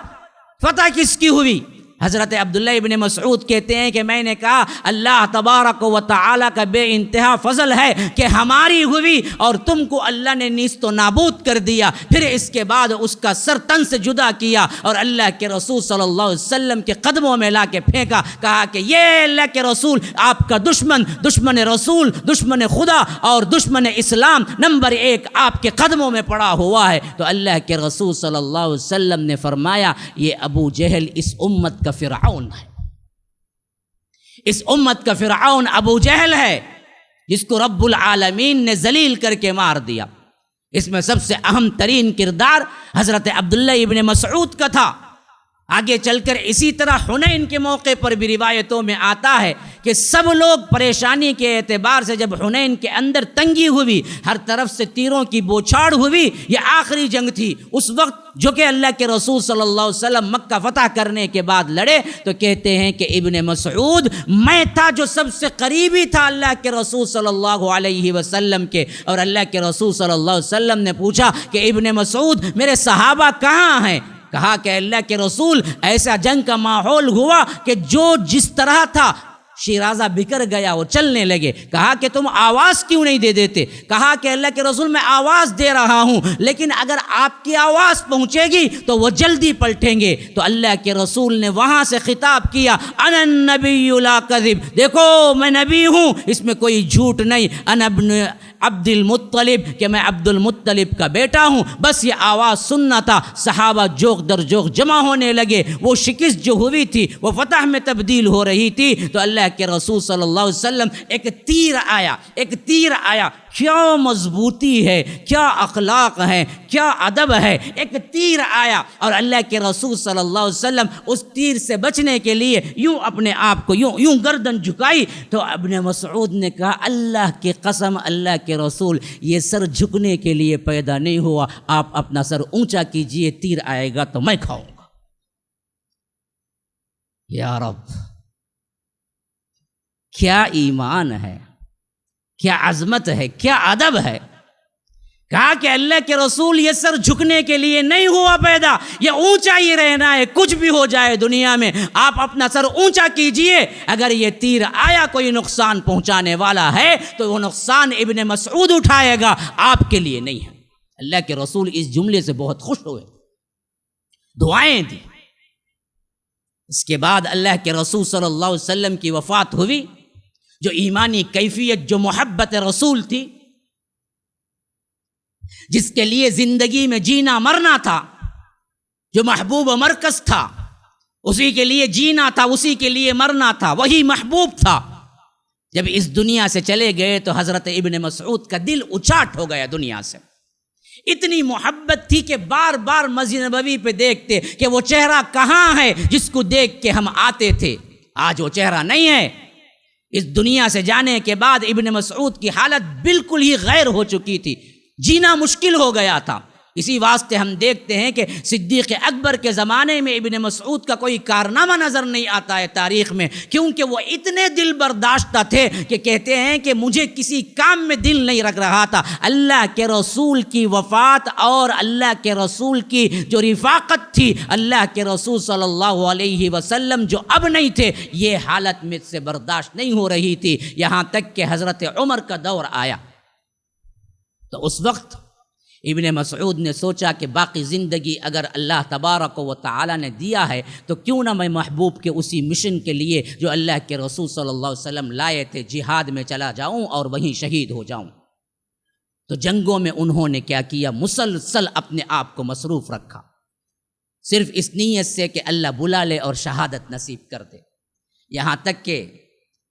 فتح کس کی ہوئی۔ حضرت عبداللہ ابن مسعود کہتے ہیں کہ میں نے کہا اللہ تبارک و تعالی کا بے انتہا فضل ہے کہ ہماری ہوئی اور تم کو اللہ نے نیست و نابود کر دیا۔ پھر اس کے بعد اس کا سر تن سے جدا کیا اور اللہ کے رسول صلی اللہ علیہ وسلم کے قدموں میں لا کے پھینکا، کہا کہ یہ اللہ کے رسول آپ کا دشمن، دشمن رسول، دشمن خدا اور دشمن اسلام نمبر 1 آپ کے قدموں میں پڑا ہوا ہے۔ تو اللہ کے رسول صلی اللہ علیہ وسلم نے فرمایا یہ ابو جہل اس امت کا فرعون ہے، اس امت کا فرعون ابو جہل ہے، جس کو رب العالمین نے ذلیل کر کے مار دیا۔ اس میں سب سے اہم ترین کردار حضرت عبداللہ ابن مسعود کا تھا۔ آگے چل کر اسی طرح حنین کے موقع پر بھی روایتوں میں آتا ہے کہ سب لوگ پریشانی کے اعتبار سے جب حنین کے اندر تنگی ہوئی، ہر طرف سے تیروں کی بوچھاڑ ہوئی، یہ آخری جنگ تھی اس وقت جو کہ اللہ کے رسول صلی اللہ علیہ وسلم مکہ فتح کرنے کے بعد لڑے، تو کہتے ہیں کہ ابن مسعود میں تھا جو سب سے قریبی تھا اللہ کے رسول صلی اللہ علیہ وسلم کے، اور اللہ کے رسول صلی اللہ علیہ وسلم نے پوچھا کہ ابن مسعود میرے صحابہ کہاں ہیں؟ کہا کہ اللہ کے رسول ایسا جنگ کا ماحول ہوا کہ جو جس طرح تھا شیرازہ بکھر گیا، وہ چلنے لگے۔ کہا کہ تم آواز کیوں نہیں دے دیتے؟ کہا کہ اللہ کے رسول میں آواز دے رہا ہوں، لیکن اگر آپ کی آواز پہنچے گی تو وہ جلدی پلٹیں گے۔ تو اللہ کے رسول نے وہاں سے خطاب کیا، انا النبی لا کذب، دیکھو میں نبی ہوں، اس میں کوئی جھوٹ نہیں، انا ابن عبد المطلب، کہ میں عبد المطلب کا بیٹا ہوں۔ بس یہ آواز سننا تھا۔ صحابہ جوق در جوق جمع ہونے لگے۔ وہ شکست جو ہوئی تھی وہ فتح میں تبدیل ہو رہی تھی۔ تو اللہ کے رسول صلی اللہ علیہ وسلم ایک تیر آیا، کیا مضبوطی ہے، کیا اخلاق ہے، کیا ادب ہے۔ ایک تیر آیا اور اللہ کے رسول صلی اللہ علیہ وسلم اس تیر سے بچنے کے لیے یوں اپنے آپ کو یوں گردن جھکائی۔ تو ابن مسعود نے کہا، اللہ کی قسم اللہ کے رسول، یہ سر جھکنے کے لیے پیدا نہیں ہوا، آپ اپنا سر اونچا کیجئے، تیر آئے گا تو میں کھاؤں گا۔ یا رب، کیا ایمان ہے، کیا عظمت ہے، کیا ادب ہے۔ کہا کہ اللہ کے رسول یہ سر جھکنے کے لیے نہیں ہوا پیدا، یہ اونچا ہی رہنا ہے، کچھ بھی ہو جائے دنیا میں، آپ اپنا سر اونچا کیجئے۔ اگر یہ تیر آیا کوئی نقصان پہنچانے والا ہے تو وہ نقصان ابن مسعود اٹھائے گا، آپ کے لیے نہیں ہے۔ اللہ کے رسول اس جملے سے بہت خوش ہوئے، دعائیں دی۔ اس کے بعد اللہ کے رسول صلی اللہ علیہ وسلم کی وفات ہوئی۔ جو ایمانی کیفیت، جو محبت رسول تھی، جس کے لیے زندگی میں جینا مرنا تھا، جو محبوب مرکز تھا، اسی کے لیے جینا تھا، اسی کے لیے مرنا تھا، وہی محبوب تھا۔ جب اس دنیا سے چلے گئے تو حضرت ابن مسعود کا دل اچاٹ ہو گیا دنیا سے۔ اتنی محبت تھی کہ بار بار مسجد نبوی پہ دیکھتے کہ وہ چہرہ کہاں ہے جس کو دیکھ کے ہم آتے تھے۔ آج وہ چہرہ نہیں ہے۔ اس دنیا سے جانے کے بعد ابن مسعود کی حالت بالکل ہی غیر ہو چکی تھی، جینا مشکل ہو گیا تھا۔ اسی واسطے ہم دیکھتے ہیں کہ صدیق اکبر کے زمانے میں ابن مسعود کا کوئی کارنامہ نظر نہیں آتا ہے تاریخ میں، کیونکہ وہ اتنے دل برداشتہ تھے کہ کہتے ہیں کہ مجھے کسی کام میں دل نہیں رکھ رہا تھا۔ اللہ کے رسول کی وفات اور اللہ کے رسول کی جو رفاقت تھی، اللہ کے رسول صلی اللہ علیہ وسلم جو اب نہیں تھے، یہ حالت مجھ سے برداشت نہیں ہو رہی تھی۔ یہاں تک کہ حضرت عمر کا دور آیا تو اس وقت ابن مسعود نے سوچا کہ باقی زندگی اگر اللہ تبارک و تعالی نے دیا ہے تو کیوں نہ میں محبوب کے اسی مشن کے لیے جو اللہ کے رسول صلی اللہ علیہ وسلم لائے تھے، جہاد میں چلا جاؤں اور وہیں شہید ہو جاؤں۔ تو جنگوں میں انہوں نے کیا کیا، مسلسل اپنے آپ کو مصروف رکھا، صرف اس نیت سے کہ اللہ بلا لے اور شہادت نصیب کر دے۔ یہاں تک کہ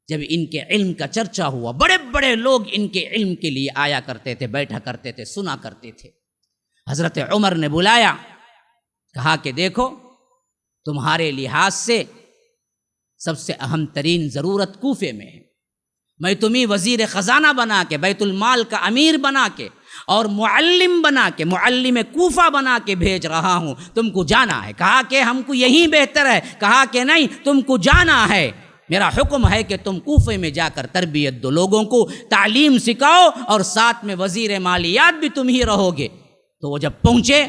جب ان کے علم کا چرچا ہوا، بڑے بڑے لوگ ان کے علم کے لیے آیا کرتے تھے، بیٹھا کرتے تھے، سنا کرتے تھے۔ حضرت عمر نے بلایا، کہا کہ دیکھو تمہارے لحاظ سے سب سے اہم ترین ضرورت کوفے میں ہے، میں تمہیں وزیر خزانہ بنا کے، بیت المال کا امیر بنا کے اور معلم بنا کے، معلم کوفہ بنا کے بھیج رہا ہوں، تم کو جانا ہے۔ کہا کہ ہم کو یہی بہتر ہے۔ کہا کہ نہیں، تم کو جانا ہے، میرا حکم ہے کہ تم کوفے میں جا کر تربیت دو، لوگوں کو تعلیم سکھاؤ، اور ساتھ میں وزیر مالیات بھی تم ہی رہو گے۔ تو وہ جب پہنچے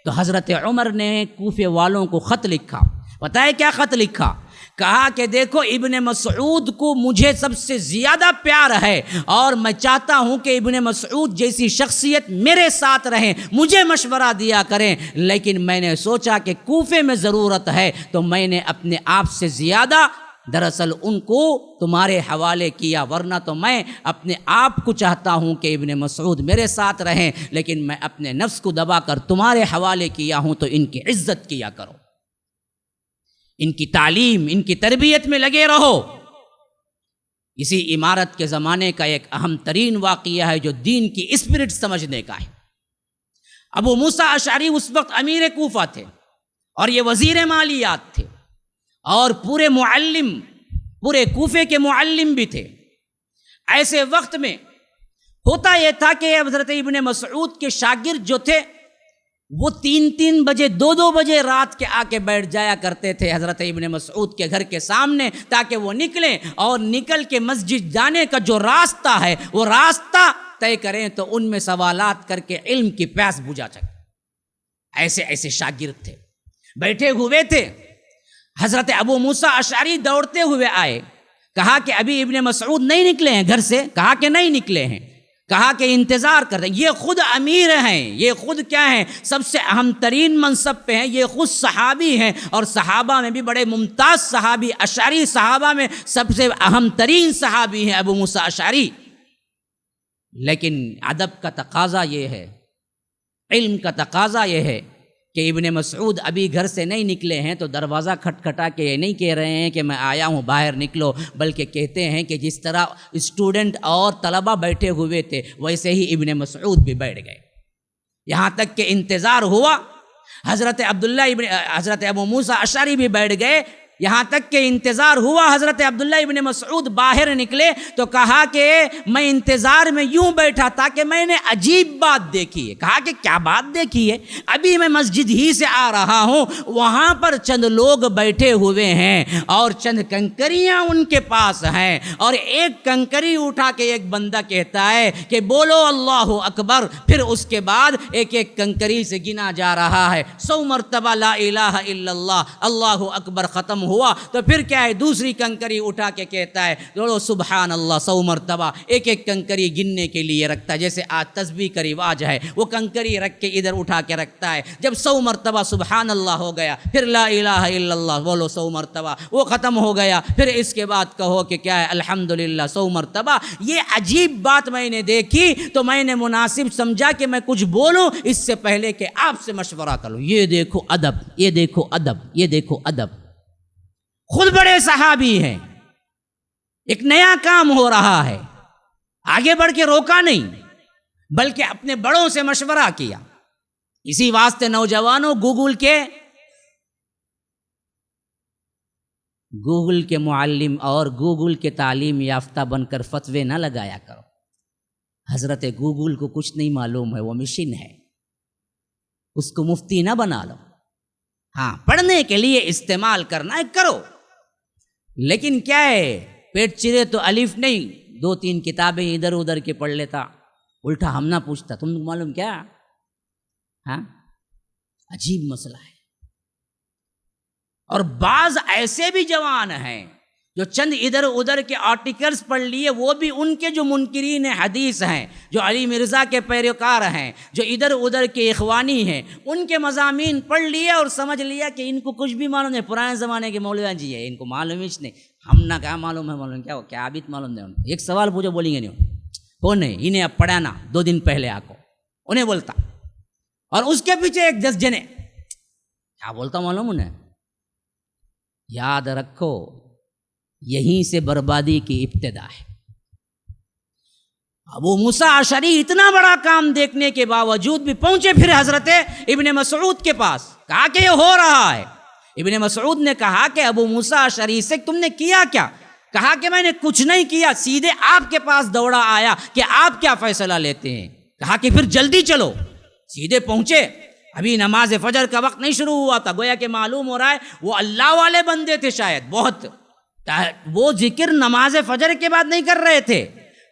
تو حضرت عمر نے کوفے والوں کو خط لکھا۔ پتہ ہے کیا خط لکھا؟ کہا کہ دیکھو ابن مسعود کو مجھے سب سے زیادہ پیار ہے، اور میں چاہتا ہوں کہ ابن مسعود جیسی شخصیت میرے ساتھ رہیں، مجھے مشورہ دیا کریں، لیکن میں نے سوچا کہ کوفے میں ضرورت ہے تو میں نے اپنے آپ سے زیادہ دراصل ان کو تمہارے حوالے کیا، ورنہ تو میں اپنے آپ کو چاہتا ہوں کہ ابن مسعود میرے ساتھ رہیں، لیکن میں اپنے نفس کو دبا کر تمہارے حوالے کیا ہوں، تو ان کی عزت کیا کرو، ان کی تعلیم، ان کی تربیت میں لگے رہو۔ اسی عمارت کے زمانے کا ایک اہم ترین واقعہ ہے جو دین کی اسپرٹ سمجھنے کا ہے۔ ابو موسیٰ اشعری اس وقت امیر کوفہ تھے اور یہ وزیر مالیات تھے، اور پورے کوفے کے معلم بھی تھے۔ ایسے وقت میں ہوتا یہ تھا کہ حضرت ابن مسعود کے شاگرد جو تھے وہ 3 بجے 2 بجے رات کے آ کے بیٹھ جایا کرتے تھے حضرت ابن مسعود کے گھر کے سامنے، تاکہ وہ نکلیں اور نکل کے مسجد جانے کا جو راستہ ہے وہ راستہ طے کریں، تو ان میں سوالات کر کے علم کی پیاس بجھا سکیں۔ ایسے شاگرد تھے، بیٹھے ہوئے تھے۔ حضرت ابو موسیٰ اشعری دوڑتے ہوئے آئے، کہا کہ ابھی ابن مسعود نہیں نکلے ہیں گھر سے، کہا کہ نہیں نکلے ہیں، کہا کہ انتظار کر رہے ہیں۔ یہ خود امیر ہیں، یہ خود کیا ہیں، سب سے اہم ترین منصب پہ ہیں، یہ خود صحابی ہیں، اور صحابہ میں بھی بڑے ممتاز صحابی، اشعری صحابہ میں سب سے اہم ترین صحابی ہیں ابو موسیٰ اشعری۔ لیکن ادب کا تقاضا یہ ہے، علم کا تقاضا یہ ہے کہ ابن مسعود ابھی گھر سے نہیں نکلے ہیں تو دروازہ کھٹکھٹا کے یہ نہیں کہہ رہے ہیں کہ میں آیا ہوں باہر نکلو، بلکہ کہتے ہیں کہ جس طرح اسٹوڈنٹ اور طلبہ بیٹھے ہوئے تھے ویسے ہی ابن مسعود بھی بیٹھ گئے، یہاں تک کہ انتظار ہوا۔ حضرت ابو موسیٰ اشعری بھی بیٹھ گئے، یہاں تک کہ انتظار ہوا۔ حضرت عبداللہ ابن مسعود باہر نکلے تو کہا کہ میں انتظار میں یوں بیٹھا تھا کہ میں نے عجیب بات دیکھی ہے۔ کہا کہ کیا بات دیکھی ہے؟ ابھی میں مسجد ہی سے آ رہا ہوں، وہاں پر چند لوگ بیٹھے ہوئے ہیں اور چند کنکریاں ان کے پاس ہیں، اور ایک کنکری اٹھا کے ایک بندہ کہتا ہے کہ بولو اللہ اکبر، پھر اس کے بعد ایک ایک کنکری سے گنا جا رہا ہے، 100 مرتبہ لا الہ الا اللہ، اللہ اکبر ختم ہوا تو پھر کیا ہے، دوسری کنکری اٹھا کے کہتا ہے بولو سبحان اللہ 100 مرتبہ، ایک ایک کنکری گننے کے لیے رکھتا ہے، جیسے آج تسبیح کا رواج ہے، وہ کنکری رکھ کے ادھر اٹھا کے رکھتا ہے۔ جب 100 مرتبہ سبحان اللہ ہو گیا، پھر لا الہ الا اللہ بولو 100 مرتبہ، وہ ختم ہو گیا، پھر اس کے بعد کہو کہ کیا ہے الحمدللہ 100 مرتبہ۔ یہ عجیب بات میں نے دیکھی تو میں نے مناسب سمجھا کہ میں کچھ بولوں اس سے پہلے کہ آپ سے مشورہ کروں۔ یہ دیکھو ادب، یہ دیکھو ادب، یہ دیکھو ادب، خود بڑے صحابی ہیں، ایک نیا کام ہو رہا ہے، آگے بڑھ کے روکا نہیں بلکہ اپنے بڑوں سے مشورہ کیا۔ اسی واسطے نوجوانوں گوگل کے معلم اور گوگل کے تعلیم یافتہ بن کر فتوے نہ لگایا کرو۔ حضرت گوگل کو کچھ نہیں معلوم ہے، وہ مشین ہے، اس کو مفتی نہ بنا لو۔ ہاں، پڑھنے کے لیے استعمال کرنا ہے کرو، لیکن کیا ہے، پیٹ چرے تو الف نہیں، 2-3 کتابیں ادھر ادھر کے پڑھ لیتا، الٹا ہم نہ پوچھتا تم کو معلوم کیا؟ ہاں، عجیب مسئلہ ہے۔ اور بعض ایسے بھی جوان ہیں جو چند ادھر ادھر کے آرٹیکلز پڑھ لیے، وہ بھی ان کے جو منکرین حدیث ہیں، جو علی مرزا کے پیروکار ہیں، جو ادھر ادھر کے اخوانی ہیں، ان کے مضامین پڑھ لیے اور سمجھ لیا کہ ان کو کچھ بھی معلوم نہیں، پرانے زمانے کے مولوی جی ہے، ان کو معلوم ہی نہیں، ہم نہ کیا معلوم ہے، معلوم کیا ہو، کیا عابد معلوم نہیں ان کو۔ ایک سوال پوچھو بولیں گے نہیں وہ نہیں، انہیں اب پڑھانا 2 دن پہلے آ کو انہیں بولتا، اور اس کے پیچھے ایک 10 جنے کیا بولتا معلوم انہیں۔ یاد رکھو یہیں سے بربادی کی ابتدا ہے۔ ابو موسیٰ اشعری اتنا بڑا کام دیکھنے کے باوجود بھی پہنچے پھر حضرت ابن مسعود کے پاس، کہا کہ یہ ہو رہا ہے۔ ابن مسعود نے کہا کہ ابو موسیٰ اشعری سے تم نے کیا کیا؟ کہا کہ میں نے کچھ نہیں کیا، سیدھے آپ کے پاس دوڑا آیا کہ آپ کیا فیصلہ لیتے ہیں۔ کہا کہ پھر جلدی چلو، سیدھے پہنچے، ابھی نماز فجر کا وقت نہیں شروع ہوا تھا، گویا کہ معلوم ہو رہا ہے وہ اللہ والے بندے تھے، شاید بہت وہ ذکر نماز فجر کے بعد نہیں کر رہے تھے،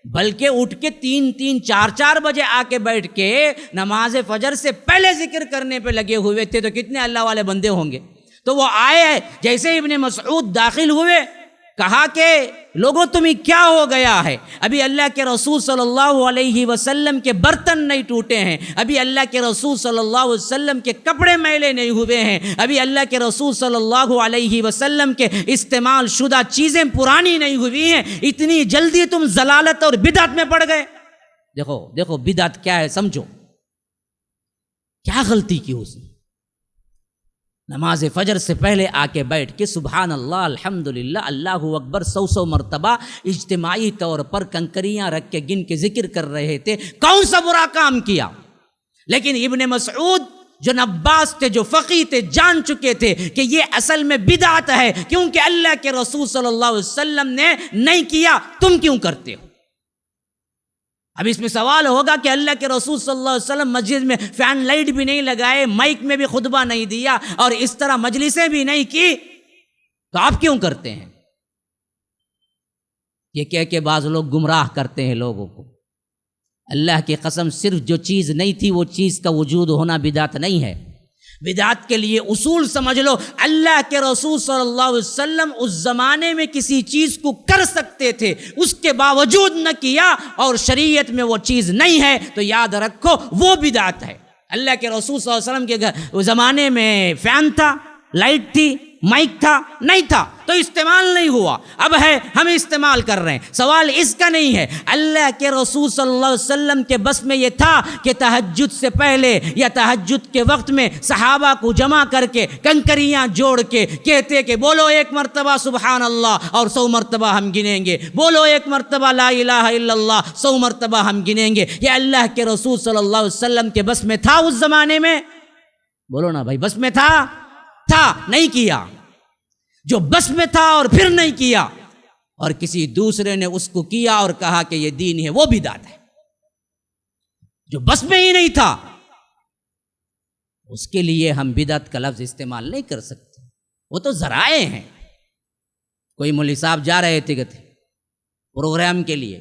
بلکہ اٹھ کے 3-3 4-4 بجے آ کے بیٹھ کے نماز فجر سے پہلے ذکر کرنے پہ لگے ہوئے تھے، تو کتنے اللہ والے بندے ہوں گے۔ تو وہ آئے، جیسے ابن مسعود داخل ہوئے، کہا کہ لوگوں تمہیں کیا ہو گیا ہے؟ ابھی اللہ کے رسول صلی اللہ علیہ وسلم کے برتن نہیں ٹوٹے ہیں، ابھی اللہ کے رسول صلی اللہ علیہ وسلم کے کپڑے میلے نہیں ہوئے ہیں، ابھی اللہ کے رسول صلی اللہ علیہ وسلم کے استعمال شدہ چیزیں پرانی نہیں ہوئی ہیں، اتنی جلدی تم ضلالت اور بدعت میں پڑ گئے۔ دیکھو بدعت کیا ہے، سمجھو کیا غلطی کی اس نے۔ نماز فجر سے پہلے آ کے بیٹھ کے سبحان اللہ الحمدللہ اللہ اکبر 100 مرتبہ اجتماعی طور پر کنکریاں رکھ کے گن کے ذکر کر رہے تھے، کون سا برا کام کیا؟ لیکن ابن مسعود جو نباس تھے، جو فقیہ تھے، جان چکے تھے کہ یہ اصل میں بدعت ہے، کیونکہ اللہ کے رسول صلی اللہ علیہ وسلم نے نہیں کیا، تم کیوں کرتے ہو؟ اب اس میں سوال ہوگا کہ اللہ کے رسول صلی اللہ علیہ وسلم مسجد میں فین لائٹ بھی نہیں لگائے، مائک میں بھی خطبہ نہیں دیا، اور اس طرح مجلسیں بھی نہیں کی، تو آپ کیوں کرتے ہیں؟ یہ کہہ کے بعض لوگ گمراہ کرتے ہیں لوگوں کو۔ اللہ کی قسم، صرف جو چیز نہیں تھی وہ چیز کا وجود ہونا بدعت نہیں ہے۔ بدعت کے لیے اصول سمجھ لو، اللہ کے رسول صلی اللہ علیہ وسلم اس زمانے میں کسی چیز کو کر سکتے تھے، اس کے باوجود نہ کیا، اور شریعت میں وہ چیز نہیں ہے تو یاد رکھو وہ بدعت ہے۔ اللہ کے رسول صلی اللہ علیہ وسلم کے زمانے میں فین تھا، لائٹ تھی، مائک تھا؟ نہیں تھا، تو استعمال نہیں ہوا، اب ہے ہم استعمال کر رہے ہیں۔ سوال اس کا نہیں ہے، اللہ کے رسول صلی اللہ علیہ وسلم کے بس میں یہ تھا کہ تہجد سے پہلے یا تہجد کے وقت میں صحابہ کو جمع کر کے کنکریاں جوڑ کے کہتے کہ بولو ایک مرتبہ سبحان اللہ اور 100 مرتبہ ہم گنیں گے، بولو ایک مرتبہ لا الہ الا اللہ 100 مرتبہ ہم گنیں گے۔ یہ اللہ کے رسول صلی اللہ علیہ وسلم کے بس میں تھا اس زمانے میں؟ بولو نا بھائی، بس میں تھا نہیں کیا۔ جو بس میں تھا اور پھر نہیں کیا، اور کسی دوسرے نے اس کو کیا اور کہا کہ یہ دین ہے، وہ بدعت ہے۔ جو بس میں ہی نہیں تھا اس کے لیے ہم بدعت کا لفظ استعمال نہیں کر سکتے، وہ تو ذرائع ہیں۔ کوئی مولوی صاحب جا رہے تھے پروگرام کے لیے،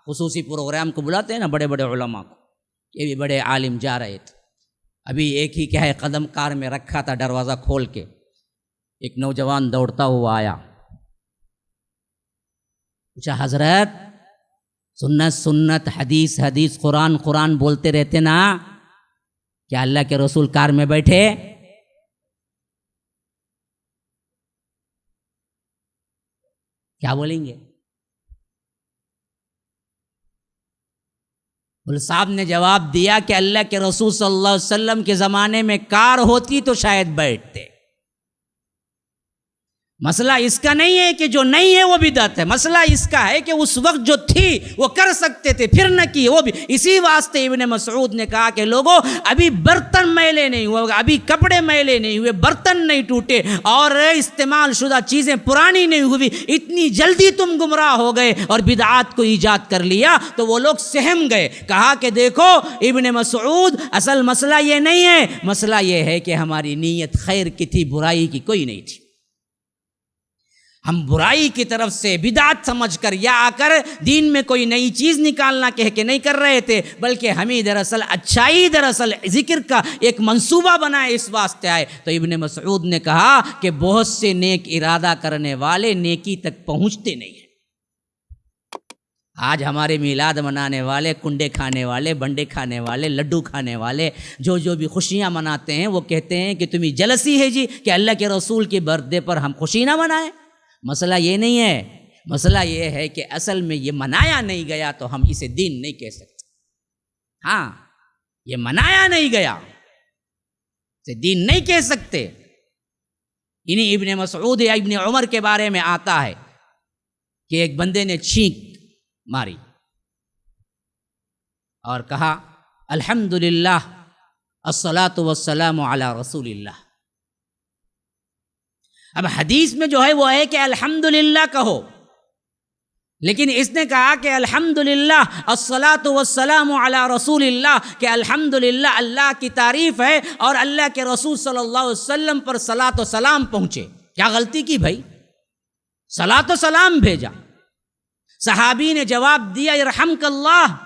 خصوصی پروگرام کو بلاتے ہیں نا بڑے بڑے علماء کو، یہ بھی بڑے عالم جا رہے تھے۔ ابھی ایک ہی کیا ہے قدم کار میں رکھا تھا دروازہ کھول کے، ایک نوجوان دوڑتا ہوا آیا، پوچھا حضرت سنت سنت، حدیث حدیث، قرآن قرآن بولتے رہتے نا، کیا اللہ کے رسول کار میں بیٹھے؟ کیا بولیں گے؟ صاحب نے جواب دیا کہ اللہ کے رسول صلی اللہ علیہ وسلم کے زمانے میں کار ہوتی تو شاید بیٹھتے۔ مسئلہ اس کا نہیں ہے کہ جو نہیں ہے وہ بدعت ہے، مسئلہ اس کا ہے کہ اس وقت جو تھی وہ کر سکتے تھے پھر نہ کی، وہ بھی۔ اسی واسطے ابن مسعود نے کہا کہ لوگوں ابھی برتن میلے نہیں ہوئے، ابھی کپڑے میلے نہیں ہوئے، برتن نہیں ٹوٹے اور استعمال شدہ چیزیں پرانی نہیں ہوئی، اتنی جلدی تم گمراہ ہو گئے اور بدعات کو ایجاد کر لیا۔ تو وہ لوگ سہم گئے، کہا کہ دیکھو ابن مسعود، اصل مسئلہ یہ نہیں ہے، مسئلہ یہ ہے کہ ہماری نیت خیر کی تھی، برائی کی کوئی نہیں تھی۔ ہم برائی کی طرف سے بدعت سمجھ کر یا آ کر دین میں کوئی نئی چیز نکالنا کہہ کے نہیں کر رہے تھے، بلکہ ہمیں دراصل اچھائی، دراصل ذکر کا ایک منصوبہ بنائے، اس واسطے آئے۔ تو ابن مسعود نے کہا کہ بہت سے نیک ارادہ کرنے والے نیکی تک پہنچتے نہیں ہیں۔ آج ہمارے میلاد منانے والے، کنڈے کھانے والے، بنڈے کھانے والے، لڈو کھانے والے، جو بھی خوشیاں مناتے ہیں، وہ کہتے ہیں کہ تمہیں جلسی ہے جی کہ اللہ کے رسول کے برتھ ڈے پر ہم خوشی نہ منائیں۔ مسئلہ یہ نہیں ہے، مسئلہ یہ ہے کہ اصل میں یہ منایا نہیں گیا تو ہم اسے دین نہیں کہہ سکتے۔ یہ منایا نہیں گیا، اسے دین نہیں کہہ سکتے۔ انہیں ابن مسعود یا ابن عمر کے بارے میں آتا ہے کہ ایک بندے نے چھینک ماری اور کہا الحمدللہ الصلاۃ والسلام علی رسول اللہ۔ اب حدیث میں جو ہے وہ ہے کہ الحمدللہ کہو، لیکن اس نے کہا کہ الحمدللہ الصلاۃ والسلام علی رسول اللہ، کہ الحمدللہ اللہ کی تعریف ہے اور اللہ کے رسول صلی اللہ علیہ وسلم پر صلاۃ و سلام پہنچے۔ کیا غلطی کی بھائی؟ صلاۃ و سلام بھیجا، صحابی نے جواب دیا یرحمک اللہ،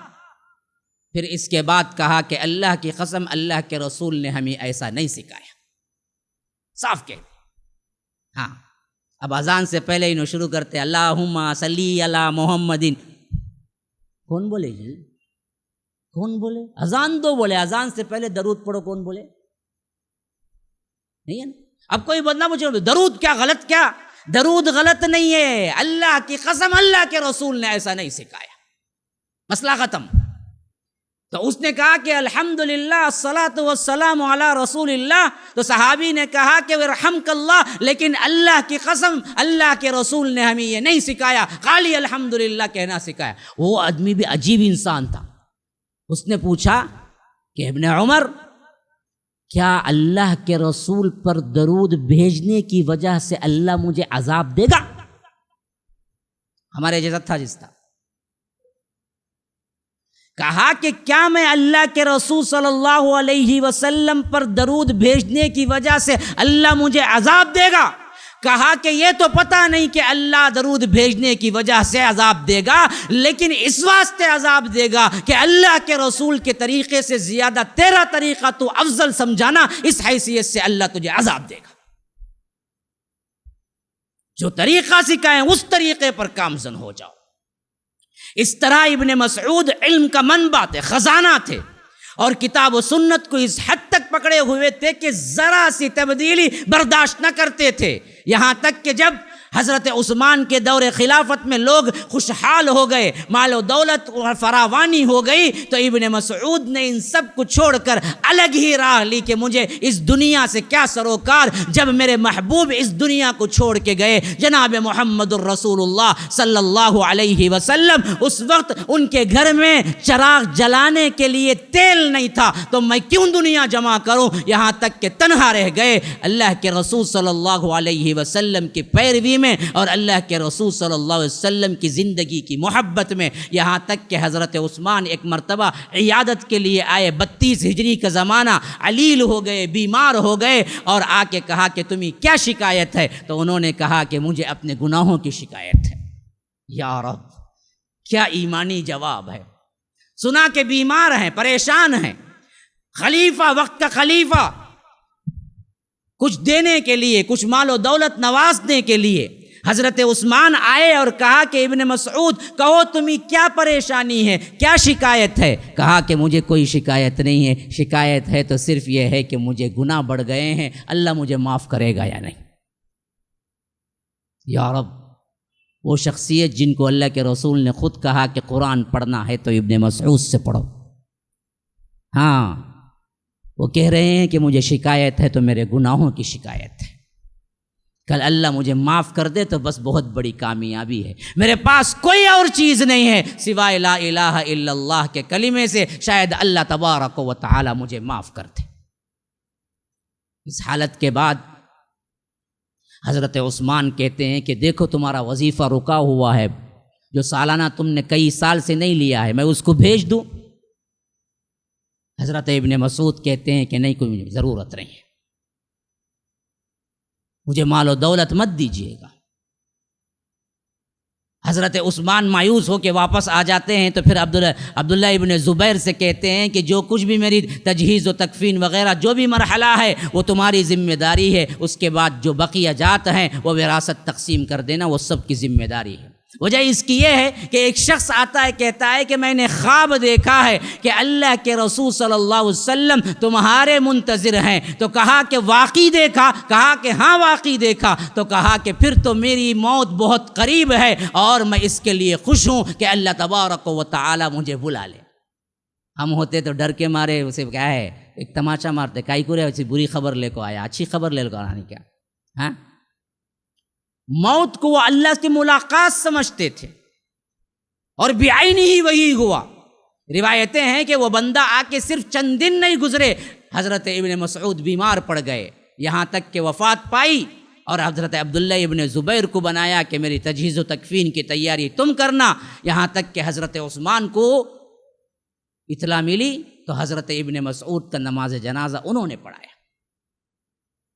پھر اس کے بعد کہا کہ اللہ کی قسم اللہ کے رسول نے ہمیں ایسا نہیں سکھایا، صاف کہہ۔ اب اذان سے پہلے انہوں شروع کرتے اللہم صلی علی محمد۔ کون بولے جی؟ کون بولے؟ اذان دو بولے، اذان سے پہلے درود پڑھو، کون بولے؟ نہیں ہے نا؟ اب کوئی بندہ مجھے درود کیا غلط، کیا درود غلط نہیں ہے، اللہ کی قسم اللہ کے رسول نے ایسا نہیں سکھایا، مسئلہ ختم۔ تو اس نے کہا کہ الحمدللہ الصلاۃ والسلام علی رسول اللہ، تو صحابی نے کہا کہ ورحمک اللہ، لیکن اللہ کی قسم اللہ کے رسول نے ہمیں یہ نہیں سکھایا، خالی الحمدللہ کہنا سکھایا۔ وہ آدمی بھی عجیب انسان تھا، اس نے پوچھا کہ ابن عمر کیا اللہ کے رسول پر درود بھیجنے کی وجہ سے اللہ مجھے عذاب دے گا؟ ہمارے جیسا تھا جس تھا، کہا کہ کیا میں اللہ کے رسول صلی اللہ علیہ وسلم پر درود بھیجنے کی وجہ سے اللہ مجھے عذاب دے گا؟ کہا کہ یہ تو پتہ نہیں کہ اللہ درود بھیجنے کی وجہ سے عذاب دے گا، لیکن اس واسطے عذاب دے گا کہ اللہ کے رسول کے طریقے سے زیادہ تیرا طریقہ تو افضل سمجھانا، اس حیثیت سے اللہ تجھے عذاب دے گا۔ جو طریقہ سکھائیں اس طریقے پر کامزن ہو جاؤ۔ اس طرح ابن مسعود علم کا منبع تھے، خزانہ تھے، اور کتاب و سنت کو اس حد تک پکڑے ہوئے تھے کہ ذرا سی تبدیلی برداشت نہ کرتے تھے، یہاں تک کہ جب حضرت عثمان کے دور خلافت میں لوگ خوشحال ہو گئے، مال و دولت فراوانی ہو گئی، تو ابن مسعود نے ان سب کو چھوڑ کر الگ ہی راہ لی کہ مجھے اس دنیا سے کیا سروکار، جب میرے محبوب اس دنیا کو چھوڑ کے گئے جناب محمد الرسول اللہ صلی اللہ علیہ وسلم، اس وقت ان کے گھر میں چراغ جلانے کے لیے تیل نہیں تھا، تو میں کیوں دنیا جمع کروں، یہاں تک کہ تنہا رہ گئے اللہ کے رسول صلی اللہ علیہ وسلم کی پیروی میں اور اللہ کے رسول صلی اللہ علیہ وسلم کی زندگی کی محبت میں، یہاں تک کہ حضرت عثمان ایک مرتبہ عیادت کے لیے آئے، 32 ہجری کا زمانہ، علیل ہو گئے، بیمار ہو گئے، اور آ کے کہا کہ تمہیں کیا شکایت ہے؟ تو انہوں نے کہا کہ مجھے اپنے گناہوں کی شکایت ہے۔ یا رب، کیا ایمانی جواب ہے! سنا کہ بیمار ہیں، پریشان ہیں، خلیفہ، وقت کا خلیفہ، کچھ دینے کے لیے، کچھ مال و دولت نوازنے کے لیے حضرت عثمان آئے اور کہا کہ ابن مسعود کہو تمہیں کیا پریشانی ہے، کیا شکایت ہے؟ کہا کہ مجھے کوئی شکایت نہیں ہے، شکایت ہے تو صرف یہ ہے کہ مجھے گناہ بڑھ گئے ہیں، اللہ مجھے معاف کرے گا یا نہیں؟ یا رب، وہ شخصیت جن کو اللہ کے رسول نے خود کہا کہ قرآن پڑھنا ہے تو ابن مسعود سے پڑھو، ہاں وہ کہہ رہے ہیں کہ مجھے شکایت ہے تو میرے گناہوں کی شکایت ہے، کل اللہ مجھے معاف کر دے تو بس بہت بڑی کامیابی ہے، میرے پاس کوئی اور چیز نہیں ہے سوائے لا الہ الا اللہ کے کلمے سے، شاید اللہ تبارک و تعالی مجھے معاف کر دے۔ اس حالت کے بعد حضرت عثمان کہتے ہیں کہ دیکھو تمہارا وظیفہ رکا ہوا ہے، جو سالانہ تم نے کئی سال سے نہیں لیا ہے، میں اس کو بھیج دوں؟ حضرت ابن مسعود کہتے ہیں کہ نہیں، کوئی مجھے ضرورت نہیں ہے، مجھے مال و دولت مت دیجیے گا۔ حضرت عثمان مایوس ہو کے واپس آ جاتے ہیں، تو پھر عبداللہ ابن زبیر سے کہتے ہیں کہ جو کچھ بھی میری تجہیز و تکفین وغیرہ جو بھی مرحلہ ہے وہ تمہاری ذمہ داری ہے، اس کے بعد جو بقیہ جات ہیں وہ وراثت تقسیم کر دینا، وہ سب کی ذمہ داری ہے۔ وجہ اس کی یہ ہے کہ ایک شخص آتا ہے کہتا ہے کہ میں نے خواب دیکھا ہے کہ اللہ کے رسول صلی اللہ علیہ وسلم تمہارے منتظر ہیں، تو کہا کہ واقعی دیکھا؟ کہا کہ ہاں واقعی دیکھا، تو کہا کہ پھر تو میری موت بہت قریب ہے اور میں اس کے لیے خوش ہوں کہ اللہ تبارک و تعالی مجھے بلا لے۔ ہم ہوتے تو ڈر کے مارے اسے کیا ہے ایک تماچا مارتے، کائی کو رہے ایسی بری خبر لے کو آیا، اچھی خبر لے کو آنا نہیں کیا، ہاں؟ موت کو وہ اللہ کی ملاقات سمجھتے تھے، اور بعین ہی وہی ہوا۔ روایتیں ہیں کہ وہ بندہ آ کے صرف چند دن نہیں گزرے، حضرت ابن مسعود بیمار پڑ گئے، یہاں تک کہ وفات پائی، اور حضرت عبداللہ ابن زبیر کو بنایا کہ میری تجہیز و تکفین کی تیاری تم کرنا، یہاں تک کہ حضرت عثمان کو اطلاع ملی تو حضرت ابن مسعود کا نماز جنازہ انہوں نے پڑھایا،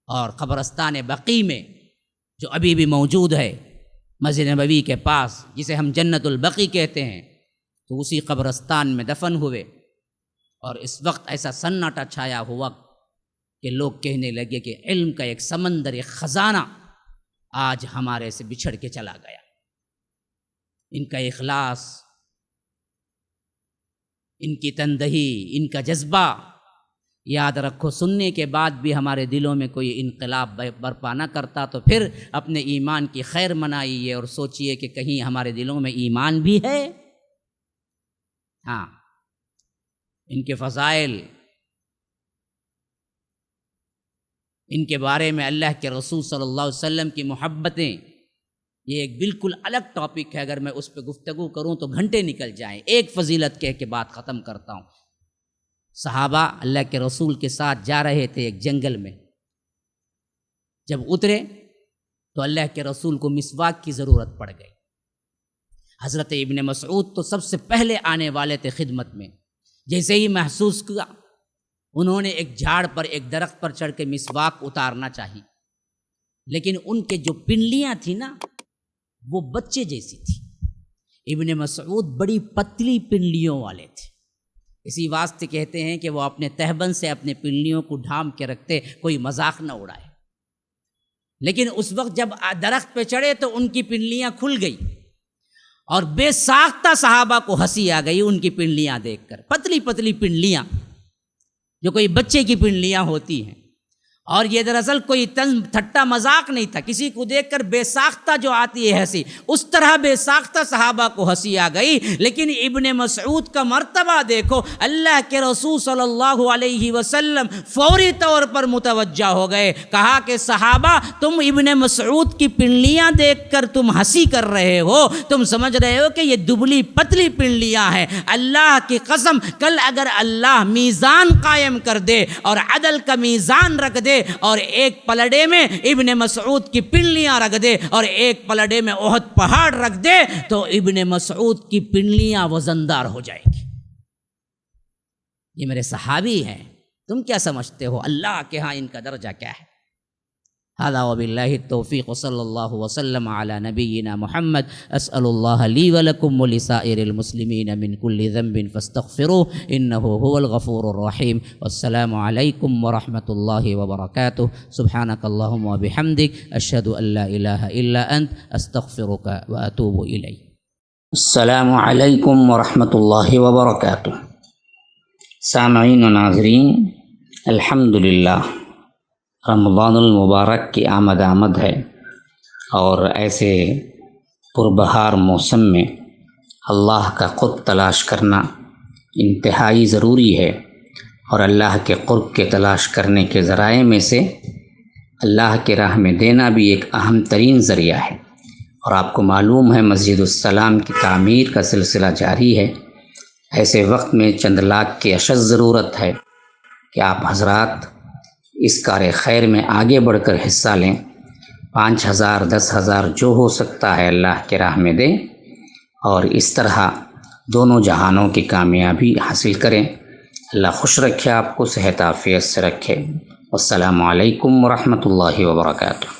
اور قبرستان بقیع میں جو ابھی بھی موجود ہے مسجد نبوی کے پاس، جسے ہم جنت البقیع کہتے ہیں، تو اسی قبرستان میں دفن ہوئے، اور اس وقت ایسا سناٹا چھایا ہوا کہ لوگ کہنے لگے کہ علم کا ایک سمندر، ایک خزانہ آج ہمارے سے بچھڑ کے چلا گیا۔ ان کا اخلاص، ان کی تندہی، ان کا جذبہ، یاد رکھو سننے کے بعد بھی ہمارے دلوں میں کوئی انقلاب برپا نہ کرتا تو پھر اپنے ایمان کی خیر منائیے اور سوچئے کہ کہیں ہمارے دلوں میں ایمان بھی ہے۔ ہاں، ان کے فضائل، ان کے بارے میں اللہ کے رسول صلی اللہ علیہ وسلم کی محبتیں، یہ ایک بالکل الگ ٹاپک ہے، اگر میں اس پہ گفتگو کروں تو گھنٹے نکل جائیں۔ ایک فضیلت کہہ کے بات ختم کرتا ہوں۔ صحابہ اللہ کے رسول کے ساتھ جا رہے تھے ایک جنگل میں، جب اترے تو اللہ کے رسول کو مسواک کی ضرورت پڑ گئی۔ حضرت ابن مسعود تو سب سے پہلے آنے والے تھے خدمت میں، جیسے ہی محسوس کیا انہوں نے ایک جھاڑ پر، ایک درخت پر چڑھ کے مسواک اتارنا چاہی، لیکن ان کے جو پنڈلیاں تھیں نا وہ بچے جیسی تھی۔ ابن مسعود بڑی پتلی پنڈلیوں والے تھے، اسی واسطے کہتے ہیں کہ وہ اپنے تہبند سے اپنے پنڈلیوں کو ڈھانپ کے رکھتے، کوئی مذاق نہ اڑائے۔ لیکن اس وقت جب درخت پہ چڑھے تو ان کی پنڈلیاں کھل گئی اور بے ساختہ صحابہ کو ہنسی آ گئی ان کی پنڈلیاں دیکھ کر، پتلی پتلی پنڈلیاں جو کوئی بچے کی پنڈلیاں ہوتی ہیں۔ اور یہ دراصل کوئی ٹھٹا مذاق نہیں تھا، کسی کو دیکھ کر بے ساختہ جو آتی ہے ہنسی، اس طرح بے ساختہ صحابہ کو ہنسی آ گئی۔ لیکن ابن مسعود کا مرتبہ دیکھو، اللہ کے رسول صلی اللہ علیہ وسلم فوری طور پر متوجہ ہو گئے، کہا کہ صحابہ تم ابن مسعود کی پنڈلیاں دیکھ کر تم ہنسی کر رہے ہو، تم سمجھ رہے ہو کہ یہ دبلی پتلی پنڈلیاں ہیں۔ اللہ کی قسم کل اگر اللہ میزان قائم کر دے اور عدل کا میزان رکھ دے اور ایک پلڑے میں ابن مسعود کی پنڈلیاں رکھ دے اور ایک پلڑے میں احد پہاڑ رکھ دے تو ابن مسعود کی پنڈلیاں وزندار ہو جائے گی۔ یہ میرے صحابی ہیں، تم کیا سمجھتے ہو اللہ کے ہاں ان کا درجہ کیا ہے؟ هذا وبالله التوفيق وصلى الله وسلم على نبينا محمد أسأل الله لي ولكم ولسائر المسلمين من كل ذنب فاستغفروه إنه هو الغفور الرحيم والسلام عليكم ورحمة الله وبركاته سبحانك اللهم وبحمدك أشهد أن لا إله إلا أنت أستغفرك وأتوب إليك.
السلام علیکم ورحمۃ اللہ وبرکاتہ. سامعین و ناظرین، الحمدللہ رمضان المبارک کی آمد ہے، اور ایسے پربہار موسم میں اللہ کا قرب تلاش کرنا انتہائی ضروری ہے، اور اللہ کے قرب کے تلاش کرنے کے ذرائع میں سے اللہ کے راہ میں دینا بھی ایک اہم ترین ذریعہ ہے۔ اور آپ کو معلوم ہے مسجد السلام کی تعمیر کا سلسلہ جاری ہے۔ ایسے وقت میں چند لاکھ کی اشد ضرورت ہے کہ آپ حضرات اس کار خیر میں آگے بڑھ کر حصہ لیں، 5,000 10,000 جو ہو سکتا ہے اللہ کے راہ میں دیں، اور اس طرح دونوں جہانوں کی کامیابی حاصل کریں۔ اللہ خوش رکھے، آپ کو صحت عافیت سے رکھے۔ والسلام علیکم ورحمۃ اللہ وبرکاتہ۔